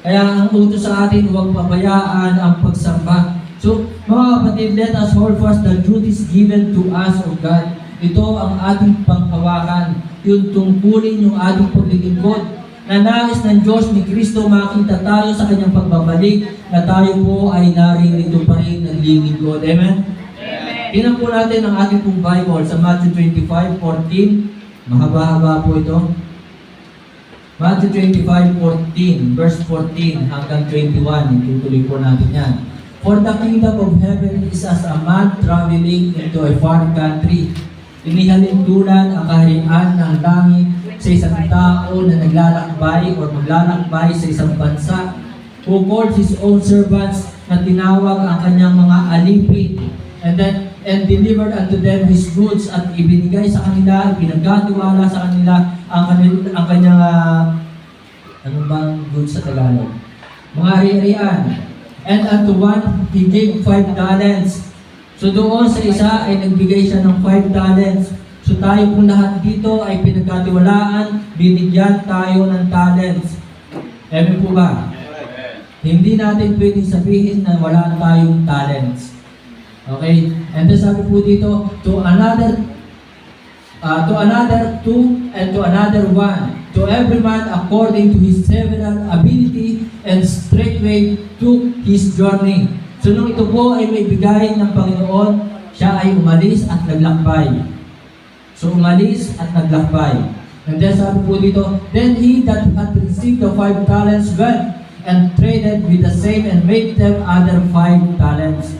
Kaya ang utos sa atin, huwag pabayaan ang pagsamba. So mga kapatid, let us hold fast the duties given to us of God. Ito ang ating panghawakan, yung tungkulin yung ating paglilingkod. Na nais ng Diyos ni Kristo makita tayo sa kanyang pagbabalik, na tayo po ay naririto pa rin ng lingkod. Amen? Tingnan po natin ang ating pong Bible sa Matthew 25:14. Mahaba-haba po ito. Matthew 25:14, verse 14 hanggang 21. Itutuloy po natin yan. For the kingdom of heaven is as a man traveling into a far country. Inihalin tulad ang kaharian ng langit sa isang tao na naglalakbay o maglalakbay sa isang bansa, who called his own servants, na tinawag ang kanyang mga alipin, and delivered unto them his goods, at ibinigay sa kanila, pinagkatiwala sa kanila ang kanyang ano bang goods sa Tagalog? Mga ari-arian. And unto one he gave 5 talents. So doon sa isa ay nagbigay siya ng 5 talents. So tayo po lahat dito ay pinagkatiwalaan, binigyan tayo ng talents. Amen po ba? Hindi natin pwedeng sabihin na wala tayong talents. Okay? And then sabi po dito, to another 2, and to another 1. To every man according to his several ability, and straightway took his journey. So nung ito po ay may bigay ng Panginoon, siya ay umalis at naglakbay. So umalis at naglakbay. And then sabi po dito, then he that had received the 5 talents went and traded with the same and made them other 5 talents.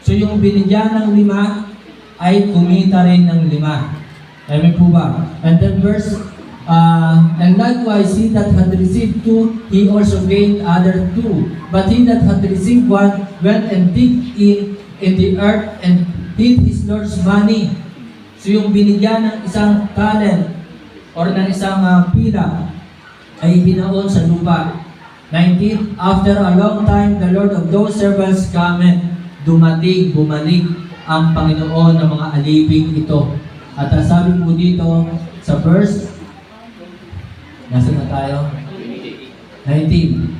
So yung binigyan ng 5 ay kumita rin ng 5. Amen po ba? And then verse, and likewise he that had received 2, he also gained other 2. But he that had received 1 went and digged in the earth and hid his Lord's money. So yung binigyan ng isang talent or ng isang pila ay binaon sa lupa. 19, after a long time, the Lord of those servants cometh, bumalik ang Panginoon ng mga aliping ito. At sabi po dito sa verse, nasa na tayo? 19.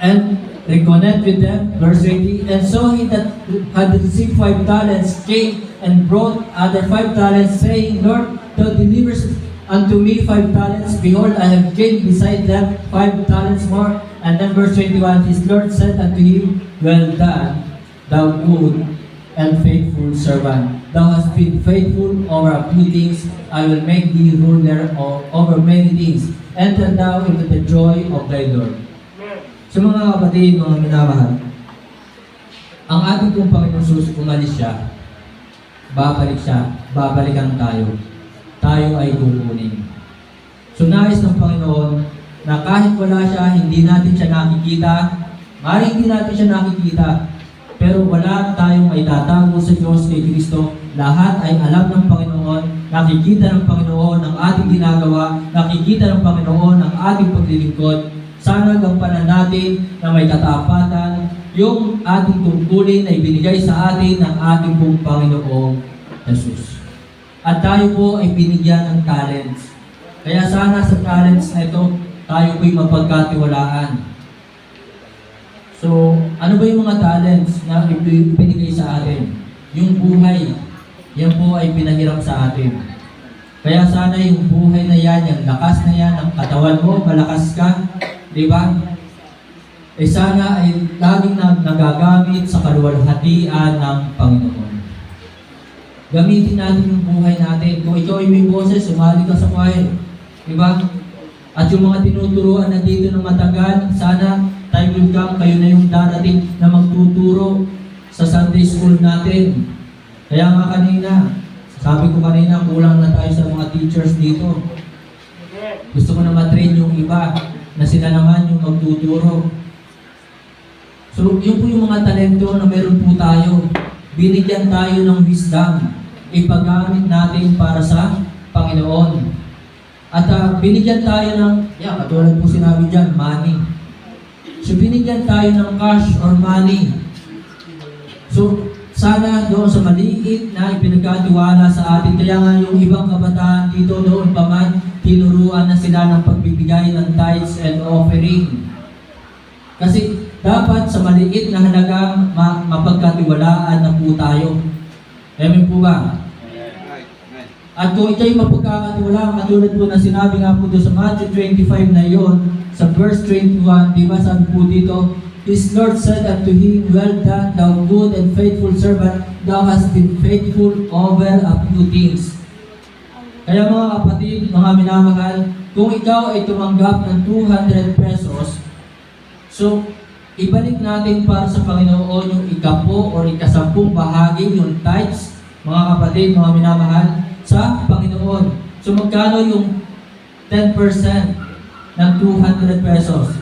And reconnect with them, verse 20, and so he that had received 5 talents came and brought other 5 talents, saying, Lord, thou deliverest unto me 5 talents. Behold, I have gained beside them 5 talents more. And then verse 21, his Lord said unto him, well done, thou good and faithful servant. Thou hast been faithful over a few things, I will make thee ruler over many things. Enter thou into the joy of thy Lord. So mga kapatid, mga minamahal, ang ating pong Panginoon Jesus, umalis siya, babalik siya, babalikan tayo. Tayo ay kukunin. So nais ng Panginoon na kahit wala siya, hindi natin siya nakikita, maaaring hindi natin siya nakikita, pero wala tayong maitatago sa Diyos kay Kristo. Lahat ay alam ng Panginoon, nakikita ng Panginoon ang ating ginagawa, nakikita ng Panginoon ang ating paglilingkod. Sana gampanan natin na may katapatan yung ating tungkulin na ibinigay sa atin ng ating pong Panginoong Jesus. At tayo po ay binigyan ng talents. Kaya sana sa talents na ito, tayo po'y mapagkatiwalaan. So, ano ba yung mga talents na ibinigay sa atin? Yung buhay, yan po ay pinahiram sa atin. Kaya sana yung buhay na yan, yung lakas na yan, ang katawan mo, malakas ka, di ba? Eh sana ay laging nagagamit sa kaluwalhatian ng Panginoon. Gamitin natin yung buhay natin. Kung ikaw ay may boses, sumali ka sa choir. Di ba? At yung mga tinuturuan na dito ng matagal, sana time will come, kayo na yung darating na magtuturo sa Sunday school natin. Kaya nga kanina, Sabi ko kanina, kulang na tayo sa mga teachers dito. Gusto ko na matrain yung iba na sila naman yung magtuturo. So, yun po yung mga talento na meron po tayo. Binigyan tayo ng wisdom. Ipagamit natin para sa Panginoon. At binigyan tayo ng, katulad po sinabi dyan, money. So, binigyan tayo ng cash or money. So, sana doon sa maliit na ipinagkatiwala sa atin. Kaya nga yung ibang kabataan dito doon pa man, tinuruan na sila ng pagbibigay ng tithes and offering. Kasi dapat sa maliit na halaga mapagkatiwalaan na po tayo. Amen po ba? At kung ito'y mapagkakatiwalaan, katulad po na sinabi nga po doon sa Matthew 25 na yon, sa verse 21, di ba sabi po dito, His Lord said unto him, Well done, thou good and faithful servant, thou hast been faithful over a few things. Kaya mga kapatid, mga minamahal, kung ikaw ay tumanggap ng 200 pesos, so ibalik natin para sa Panginoon yung ikapo o ikasampung bahagi, yung tithes, mga kapatid, mga minamahal, sa Panginoon. So magkano yung 10% ng 200 pesos?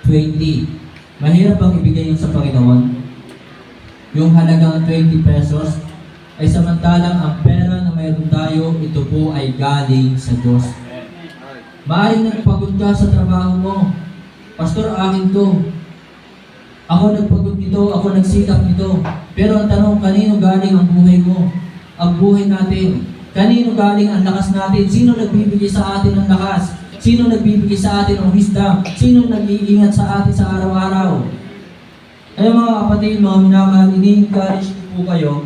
20. Mahirap bang ibigay yun sa Panginoon? Yung halagang 20 pesos, ay samantalang ang pera na mayroon tayo, ito po ay galing sa Diyos. Maaaring nagpagod ka sa trabaho mo. Pastor, akin to. Ako nagpagod nito, ako nagsikap nito. Pero ang tanong, kanino galing ang buhay mo? Ang buhay natin. Kanino galing ang lakas natin? Sino nagbibigay sa atin ng lakas? Sino nagbibigay sa atin ng wisdom? Sino nag-iingat sa atin sa araw-araw? Kaya mga kapatid, mga minamahal, ini-encourage po kayo.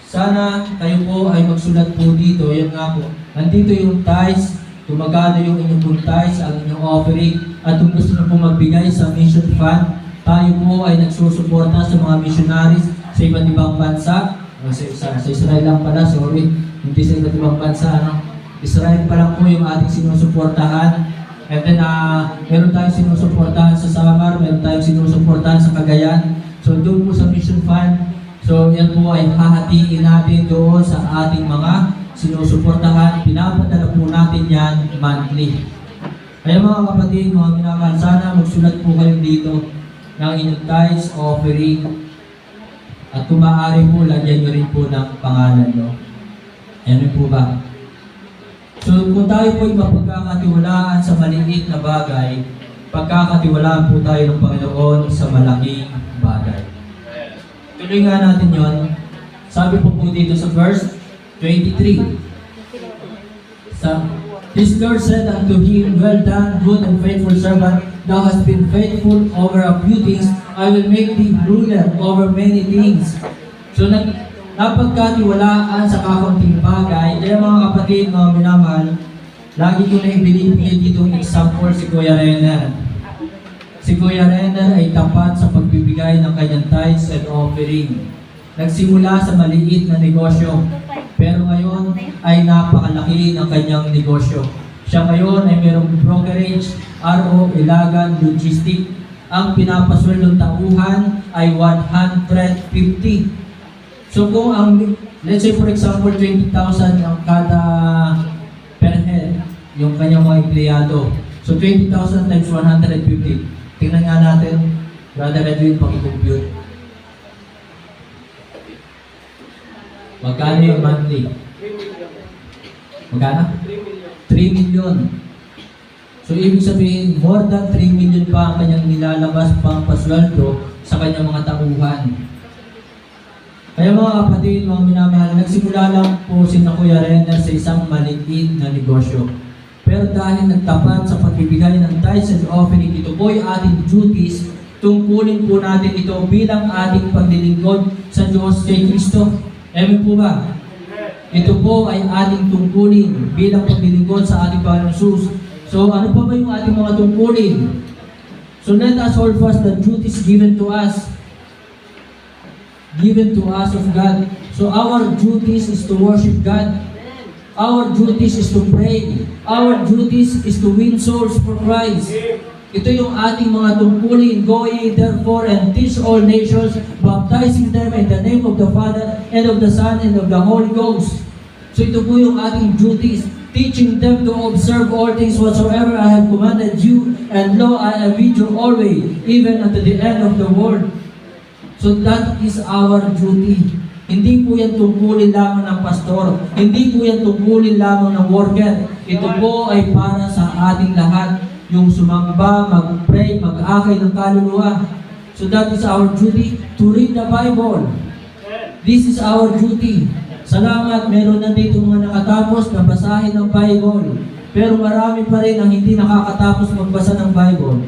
Sana kayo po ay magsulat po dito. Yan nga po. Nandito yung tithes, kung magkano yung inyong pong tithes, ang inyong offering, at kung gusto nyo po magbigay sa mission fund, tayo po ay nagsusuporta sa mga missionaries sa iba't ibang bansa. Sa Israel lang pala, sorry. Hindi sa iba't ibang bansa, Israel pa lang po yung ating sinusuportahan. And then, meron tayong sinusuportahan sa Samar, meron tayong sinusuportahan sa Cagayan. So, doon po sa Mission Fund, so yan po ay hahatiin natin doon sa ating mga sinusuportahan. Pinapadala po natin yan monthly. Kaya mga kapatid, mga minamahal, sana magsulat po kayo dito ng inyong tithes, offering. At kung maaari po, lagyan nyo rin po ng pangalan nyo. Ano po ba? So kung tayo po ay mapagkakatiwalaan sa maliit na bagay, pagkakatiwalaan po tayo ng Panginoon sa malaking bagay. Tuloy nga natin yon. Sabi po dito sa verse 23. His Lord said unto him, Well done, good and faithful servant, thou hast been faithful over a few things, I will make thee ruler over many things. So napagkatiwalaan sa kakaunting bagay. Kaya mga kapatid, mga minamahal, lagi ko na ibinibigay dito ang example si Kuya Renner. Si Kuya Renner ay tapat sa pagbibigay ng kanyang tithes and offering. Nagsimula sa maliit na negosyo, pero ngayon ay napakalaki ng kanyang negosyo. Siya ngayon ay mayroong brokerage, RO, Ilagan, Logistic. Ang pinapasweldong tauhan ay 150. So kung let's say for example, 20,000 ang kada per head, yung kanyang mga empleyado. So 20,000 times 150. Tingnan nga natin, Brother Edwin, pag-compute. Magkano yung monthly? Magkano? 3 million. So ibig sabihin, more than 3 million pa ang kanyang nilalabas pang pasweldo sa kanyang mga tauhan. Kaya mga kapatid, mga minamahal, nagsimula lang po si Kuya Renner sa isang maliit na negosyo. Pero dahil nagtapat sa pagbibigay ng tithes and offering, ito po ay ating duties, tungkulin po natin ito bilang ating paglilingkod sa Diyos kay Kristo. Amen po ba? Ito po ay ating tungkulin bilang paglilingkod sa ating Panginoong Jesus. So ano pa ba yung ating mga tungkulin? So let us hold fast the duties given to us of God. So our duties is to worship God. Our duties is to pray. Our duties is to win souls for Christ. Ito yung ating mga tungkulin. Go ye therefore and teach all nations, baptizing them in the name of the Father, and of the Son, and of the Holy Ghost. So ito po yung ating duties, teaching them to observe all things whatsoever I have commanded you, and lo, I am with you always, even unto the end of the world. So that is our duty. Hindi po yan tungkulin lamang ng pastor. Hindi po yan tungkulin lamang ng worker. Ito po ay para sa ating lahat. Yung sumamba, mag-pray, mag-akay ng kaluluwa. So that is our duty, to read the Bible. This is our duty. Salamat, meron na dito mga nakatapos na basahin ng Bible. Pero marami pa rin ang hindi nakakatapos magbasa ng Bible.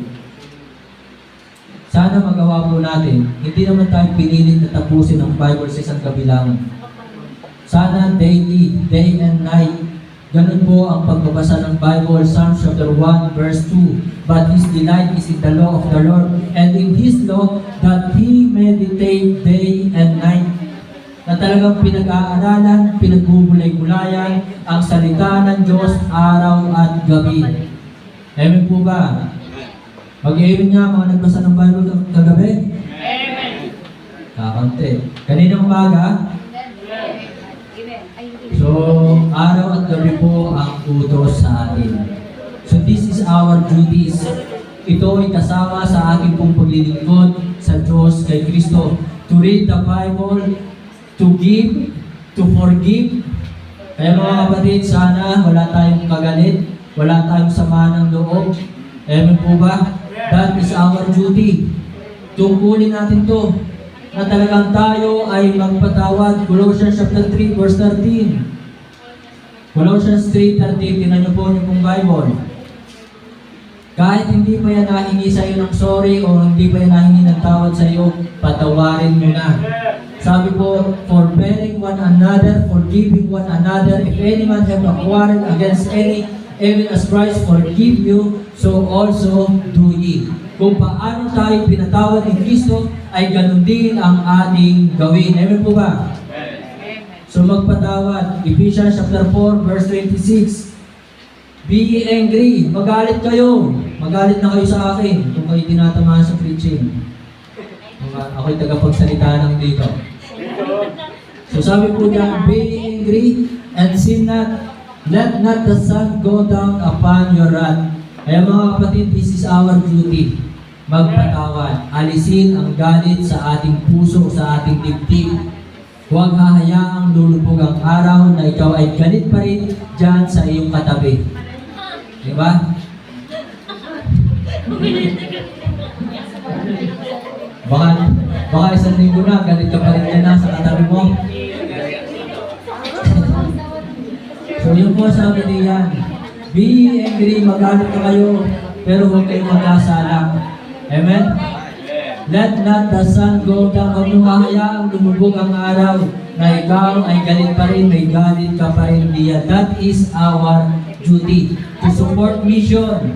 Sana magawa po natin. Hindi naman tayo pinilit na tapusin ang Bible sa isang gabi lang. Sana daily, day and night, ganun po ang pagbabasa ng Bible. Psalms chapter 1 verse 2. But his delight is in the law of the Lord, and in his law that he meditate day and night. Na talagang pinag-aaralan, pinagbubulay-gulayan ang salita ng Diyos araw at gabi. Amen po ba? Mag-amen nga mga nagbasa ng Bible kagabi? Amen. Kakante. Kaninang umaga? So, araw at gabi po ang utos sa atin. So, this is our duties. Ito ay kasama sa ating pong paglilingkod sa Diyos kay Kristo. To read the Bible, to give, to forgive. Kaya mga kapatid, sana wala tayong kagalit, wala tayong sama ng loob. Amen po ba? That is our duty. Tungkulin natin to na talagang tayo ay magpatawad. Colossians chapter 3 verse 13. Colossians 3:13, tingnan niyo po yung Bible. Kahit hindi pa yan nahingi sa iyo ng sorry o hindi pa yan nahingi ng tawad sa iyo, patawarin mo na. Sabi po, forbearing one another, forgiving one another, if any man have a quarrel against any, even as Christ forgive you, so also do ye. Kung paano tayo pinatawad ni Kristo, ay ganun din ang ating gawin. Amen po ba? So magpatawad. Ephesians chapter 4 verse 26. Be ye angry. Magalit kayo. Magalit na kayo sa akin kung kayo tinatamaan sa preaching. Ako'y tagapagsalita ng dito. So sabi po niya, be ye angry and sin not. Let not the sun go down upon your wrath. Kaya mga kapatid, this is our duty. Magpatawad. Alisin ang galit sa ating puso, sa ating dibdib. Huwag hahayaang lulubog ang araw na ikaw ay galit pa rin dyan sa iyong katabi. Diba? Baka isang linggo na, galit ka pa rin dyan na sa katabi mo. So yun po sabi niya, be angry, magalit ka kayo, pero huwag kayong magkasala. Amen? Let not the sun go down. Huwag mong hahayaang lumubog ang araw na ikaw ay galit pa rin, may galit ka pa rin diya. That is our duty. To support mission.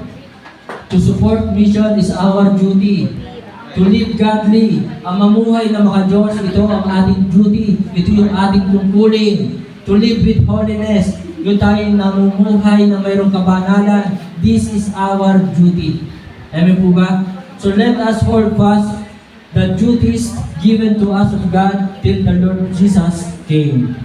To support mission is our duty. To live godly. Ang mamuhay na maka-Diyos, ito ang ating duty. Ito yung ating tungkulin. To live with holiness. Yung tayo namumuhay na mayroong kabanalan. This is our duty. Amen po ba? So let us hold fast the duties given to us of God till the Lord Jesus came.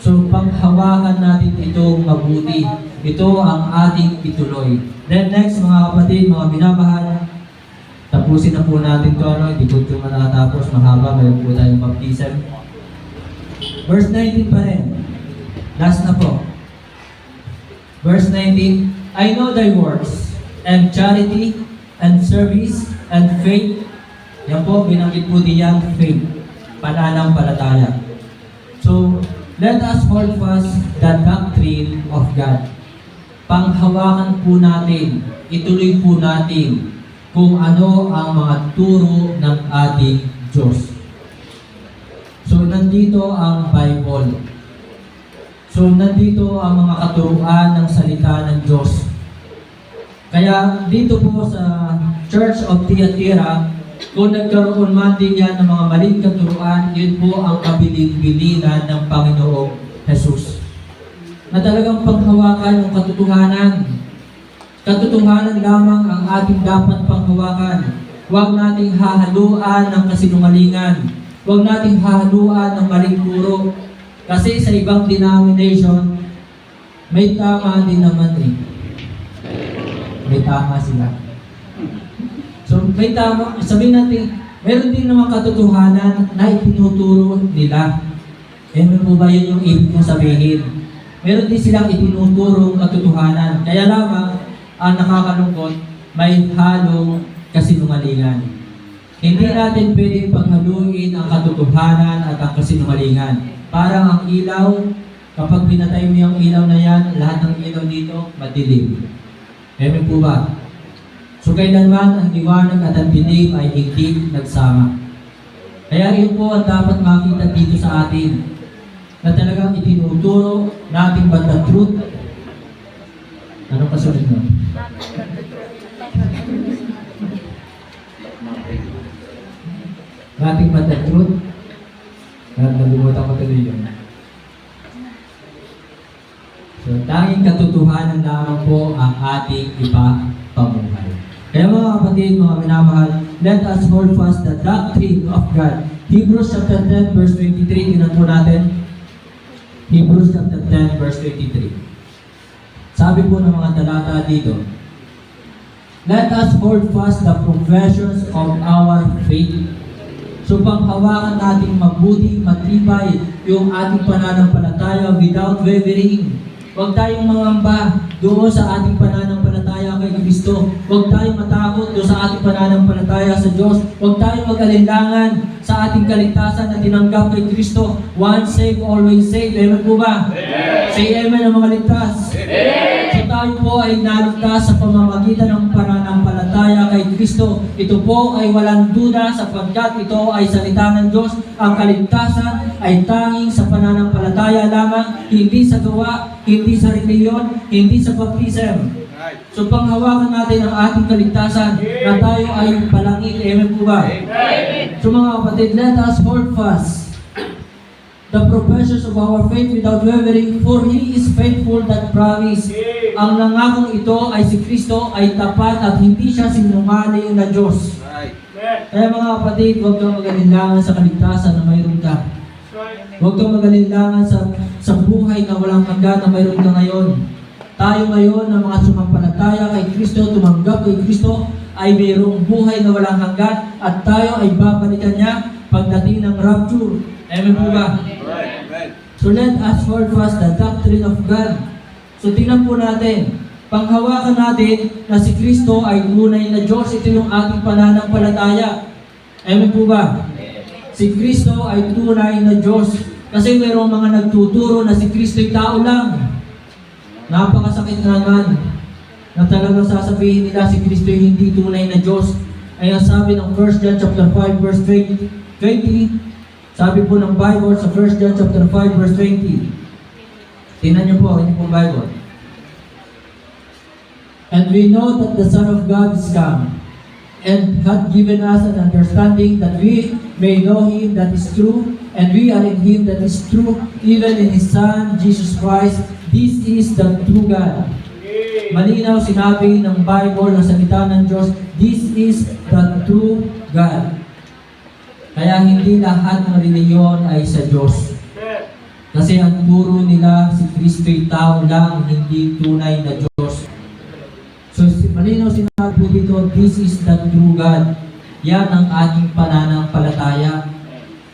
So panghawakan natin itong mabuti. Ito ang ating ituloy. Then next mga kapatid, mga binamahal, tapusin na po natin ito. Hindi ko ito nakatapos. Mahaba, mayroon po tayong baptism. Verse 19 pa rin. Last na po. Verse 19, I know thy works, and charity, and service, and faith. Yan po, binanggit po diyan, faith. Pananampalataya. So, let us hold fast the doctrine of God. Panghawakan po natin, ituloy po natin kung ano ang mga turo ng ating Diyos. So, nandito ang Bible. So, nandito ang mga katuruan ng salita ng Diyos. Kaya, dito po sa Church of Thyatira, kung nagkaroon man din yan ng mga maling katuruan, yun po ang kabilin-bilinan ng Panginoong Jesus. Na talagang paghawakan ng katotohanan. Katotohanan lamang ang ating dapat panghawakan. Huwag nating hahaluan ng kasinungalingan. Huwag nating hahaluan ng maling turo. Kasi sa ibang denomination, may tama din naman eh. May tama sila. So may tama, sabihin natin, meron din naman katotohanan na itinuturo nila. Ano po ba yun yung ibig kong sabihin? Meron din silang itinuturong katotohanan. Kaya lamang, ang nakakalungkot, may halong kasinungalingan. Hindi natin pwedeng paghaluin ang katotohanan at ang kasinungalingan. Parang ang ilaw, kapag pinatay mo yung ilaw na yan, lahat ng ilaw dito, madilim. Amen po ba? So kailanman ang liwanag at ang dilim ay hindi nagsama. Kaya yun po ang dapat makita dito sa atin, na talagang itinuturo natin ba the truth? Anong kasunod nun? Nating ba the truth? Nalimutan ko tuloy yun. So tanging katotohanan lamang po ang ating ipapamuhay. Kaya mga kapatid, mga minamahal, let us hold fast the doctrine of God. Hebrews chapter 10 verse 23, tingnan po natin. Hebrews chapter 10 verse 23. Sabi po ng mga talata dito, let us hold fast the professions of our faith. So panghawakan natin mabuti, matibay yung ating pananampalataya without wavering. Huwag tayong mangamba doon sa ating pananampalataya kay Kristo. Huwag tayong matakot doon sa ating pananampalataya sa Diyos. Huwag tayong mag-alinlangan sa ating kaligtasan na tinanggap kay Kristo. Once saved, always saved. Amen po ba? Amen. Say amen ang mga ligtas. Amen. So tayo po ay naligtas sa pamamagitan ng pananampalataya kay Kristo. Ito po ay walang duda sapagkat ito ay salita ng Diyos. Ang kaligtasan ay tanging sa pananampalataya lamang, hindi sa gawa, hindi sa reliyon, hindi sa baptism. So panghawakan natin ang ating kaligtasan na tayo ay palangit. Amen po ba? Amen. So mga kapatid, let us hold fast the professions of our faith without wavering, for He is faithful that promise. Ang nangakong ito ay si Kristo ay tapat at hindi siya sinungaling na Diyos. Kaya mga kapatid, huwag kang mag-alinlangan sa kaligtasan na mayroon ka. Huwag kang mag-alinlangan sa buhay na walang hanggan na mayroon ka ngayon. Tayo ngayon na mga sumampalataya kay Kristo, tumanggap kay Kristo, ay mayroong buhay na walang hanggan at tayo ay babalikan niya pagdating ng rapture. Amen po ba? So let us hold fast the doctrine of God. So tingnan po natin, panghawakan natin na si Kristo ay tunay na Diyos. Ito yung ating pananampalataya. Amen po ba? Si Kristo ay tunay na Diyos. Kasi mayroong mga nagtuturo na si Kristo ay tao lang. Napakasakit naman na talagang sasabihin nila si Kristo ay hindi tunay na Diyos. Ay ang sabi ng 1 John chapter 5 verse 20, sabi po ng Bible sa 1 John chapter 5 verse 20. Tingnan niyo po, hindi po Bible. And we know that the Son of God is come, and hath given us an understanding that we may know Him that is true, and we are in Him that is true, even in His Son, Jesus Christ. This is the true God. Malinaw sinabi ng Bible, ng salita ng Diyos, this is the true God. Kaya hindi lahat ng reliyon ay sa Diyos. Kasi ang turo nila, si Kristo'y tao lang, hindi tunay na Diyos. So malinaw sinabi po dito, this is the true God. Yan ang ating pananampalataya,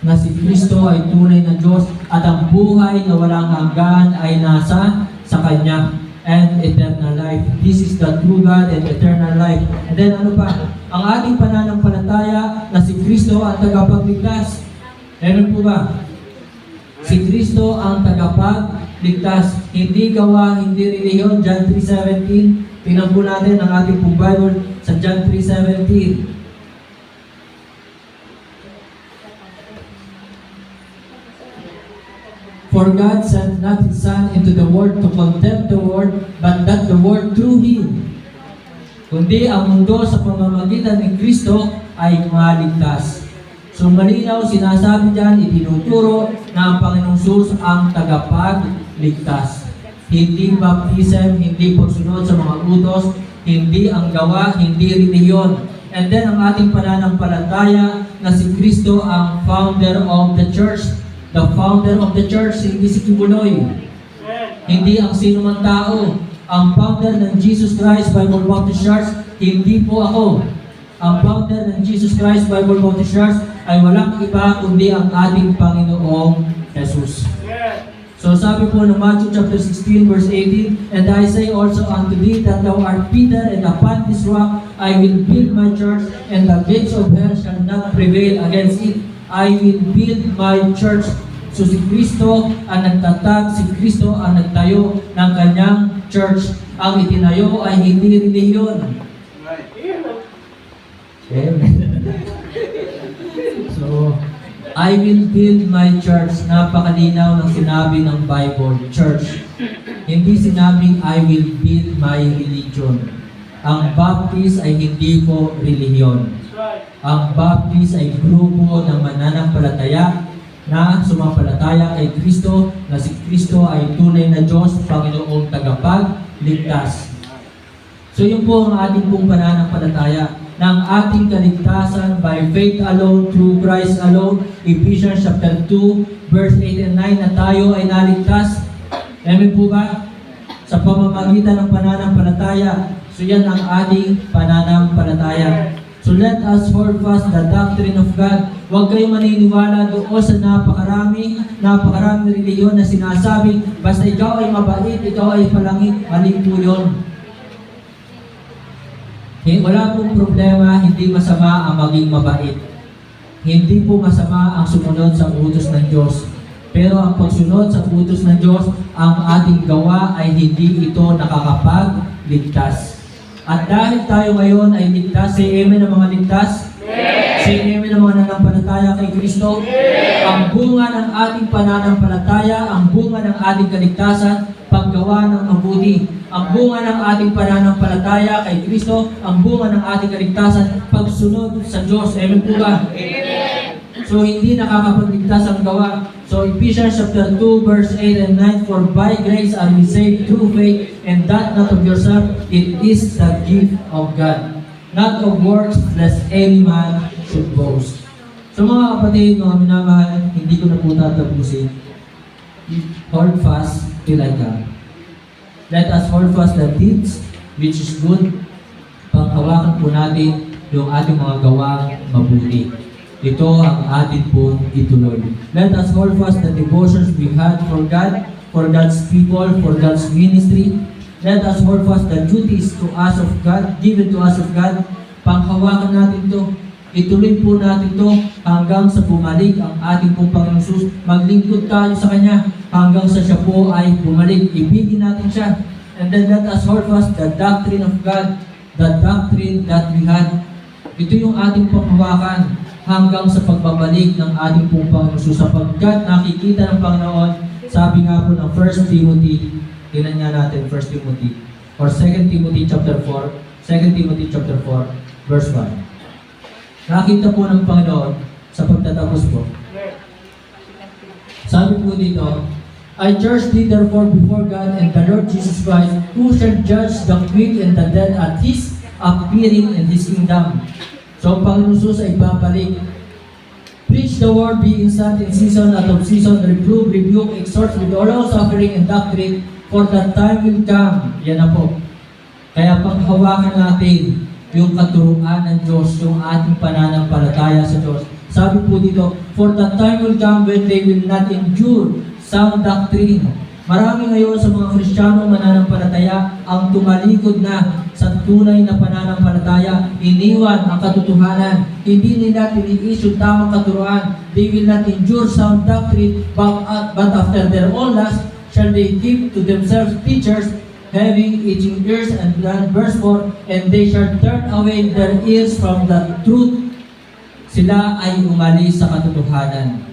na si Kristo ay tunay na Diyos at ang buhay na walang hanggan ay nasa sa Kanya, and eternal life. This is the true God and eternal life. And then ano pa? Ang ating pananampalataya na si Kristo ang tagapagligtas. Meron po ba? Si Kristo ang tagapagligtas. Hindi gawa, hindi reliyon. John 3:17. Tingnan po natin ang ating pong Bible sa John 3:17. For God sent not His Son into the world to condemn the world, but that the world through Him, kundi ang mundo sa pamamagitan ni Kristo ay maligtas. So malinaw, sinasabi dyan, itinuturo na ang Panginoong Jesus ang tagapagligtas. Hindi baptism, hindi pagsunod sa mga utos, hindi ang gawa, hindi relihiyon. And then ang ating pananampalataya na si Kristo ang founder of the church. The founder of the church, hindi si Kibuloy. Hindi ang sino man tao. Ang founder ng Jesus Christ Bible Baptist Church, hindi po ako. Ang founder ng Jesus Christ Bible Baptist Church ay walang iba kundi ang ating Panginoong Jesus. So sabi po ng Matthew chapter 16 verse 18, "And I say also unto thee that thou art Peter, and upon this rock I will build my church, and the gates of hell shall not prevail against it. I will build my church." So si Kristo ang nagtatag, si Kristo ang nagtayo ng kanyang church. Ang itinayo ay hindi relihiyon. Amen. So, I will build my church. Napakalinaw ng sinabi ng Bible, church. Hindi sinabing I will build my religion. Ang Baptist ay hindi po relihiyon. Ang Baptist ay grupo ng mananampalataya na sumampalataya kay Kristo, na si Kristo ay tunay na Diyos, Panginoong tagapagligtas. So yun po ang ating pong pananampalataya ng ating kaligtasan by faith alone, through Christ alone. Ephesians chapter 2, verse 8 and 9, na tayo ay naligtas. Amen po ba? Sa pamamagitan ng pananampalataya. So yan ang ating pananampalataya. So let us hold fast the doctrine of God. Huwag kayong maniniwala doon sa napakaraming relihiyon na sinasabing basta ikaw ay mabait, ikaw ay palangit. Mali po yun. Wala pong problema, hindi masama ang maging mabait. Hindi po masama ang sumunod sa utos ng Diyos. Pero ang pagsunod sa utos ng Diyos, ang ating gawa ay hindi ito nakakapagligtas. At dahil tayo ngayon ay ligtas, say amen ang mga ligtas? Yes. Say amen ang mga nanampalataya kay Kristo? Yes. Ang bunga ng ating pananampalataya, ang bunga ng ating kaligtasan, paggawa ng mabuti. Ang bunga ng ating pananampalataya kay Kristo, ang bunga ng ating kaligtasan, pagsunod sa Diyos. Amen po ba? Amen. So hindi nakakapagligtas ang gawa. So Ephesians chapter 2 verse 8 and 9, "For by grace are we saved through faith, and that not of yourself, it is the gift of God, not of works, lest any man should boast." So mga kapatid, mga minamahal, hindi ko na po tatapusin. Hold fast till I come. Let us hold fast the deeds which is good. Panghawakan po natin yung ating mga gawang mabuti. Ito ang atin pong ituloy. Let us hold fast the devotions we had for God, for God's people, for God's ministry. Let us hold fast the duties to us of God, given to us of God. Panghawakan natin ito. Ituloy po natin ito hanggang sa bumalik ang ating pong Panginoon Jesus. Maglingkod tayo sa Kanya hanggang sa siya po ay bumalik. Ibigin natin siya. And then let us hold fast the doctrine of God, the doctrine that we had. Ito yung ating panghawakan hanggang sa pagbabalik ng ating pong Panginoon Jesus, sapagkat nakikita ng Panginoon, sabi nga po ng 1 Timothy, tingnan nga natin 1 Timothy, or 2 Timothy chapter 4, 2 Timothy chapter 4, verse 1. Nakita po ng Panginoon sa pagtatapos po. Sabi po dito, "I charge thee therefore before God and the Lord Jesus Christ, who shall judge the quick and the dead at His appearing in His kingdom." So ang Panginoon Jesus ay babalik. "Preach the word, be instant in season, out of season, reprove, rebuke, exhort with all suffering and doctrine, for the time will come." Yan na po. Kaya panghawakan natin yung katuruan ng Diyos, yung ating pananampalataya sa Diyos. Sabi po dito, "For the time will come when they will not endure sound doctrine." Marami ngayon sa mga Kristiyano mananampalataya ang tumalikod na sa tunay na pananampalataya, iniwan ang katotohanan. Hindi nila tiniis yung tamang katuruan. They will not endure sound doctrine, but after their own lust shall they give to themselves teachers, having itching ears, and verse 4, "And they shall turn away their ears from the truth." Sila ay umalis sa katotohanan.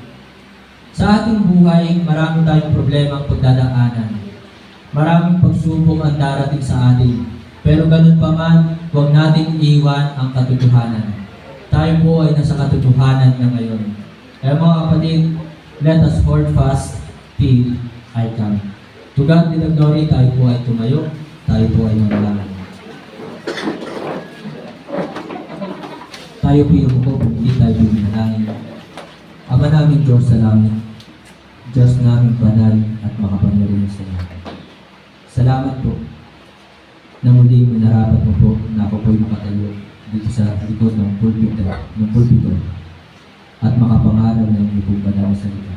Sa ating buhay, marami tayong problema ang pagdadaanan. Maraming pagsubok ang darating sa atin. Pero ganun pa man, huwag nating iwan ang katotohanan. Tayo po ay nasa katotohanan na ngayon. Kaya mga kapatid, let us hold fast till I come. To God be the glory, tayo po ay tumayo, tayo po ay manalangin. Tayo po yung umuko, hindi tayo bumanalangin. Ama namin Diyos sa langit, Diyos namin banal at makapangyarihan sa lahat. Salamat po na muli minarapat mo po na ako po'y makatayo dito sa likod ng pulpito at makapangaral ng iyong pong banal na salita.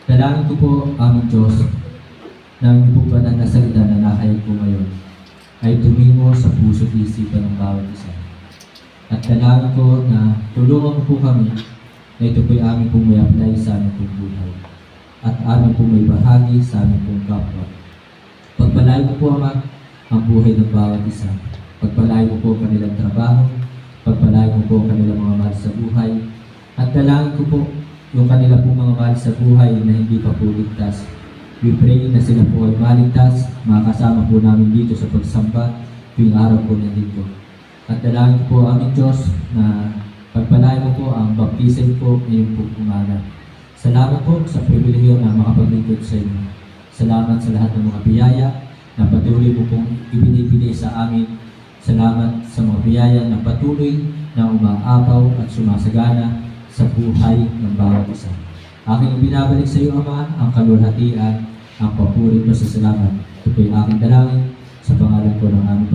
Dalangin ko po aming Diyos na ang iyong pong banal na salita na nakayag po ngayon ay tumimo sa puso at isipan ng bawat isa. At dalangin ko na tulungan mo po kami na ito po'y aming pong may apply sa aming pong buhay at aming pong may bahagi sa aming pong kapwa. Pagpalain mo po ang buhay ng bawat isa. Pagpalain mo po kanilang trabaho, pagpalain mo po kanilang mga mahal sa buhay, at dalangin ko po yung kanila pong mga mahal sa buhay na hindi pa po ligtas. We pray na sila po ay maligtas, makasama po namin dito sa pagsamba tuwing araw po ng linggo. At dalangin ko po aming Diyos na pagpalain mo po ang baptism po ngayong po umaga. Salamat po sa pribilehiyo na makapaglingkod sa inyo. Salamat sa lahat ng mga biyaya na patuloy mo pong ibinibigay sa amin. Salamat sa mga biyaya na patuloy na umaapaw at sumasagana sa buhay ng bawat isa. Aking binabalik sa iyo, Ama, ang kalulhatian, ang papuri at pasasalamat. Ito po'y aking dalangin sa pangalan ko ng aming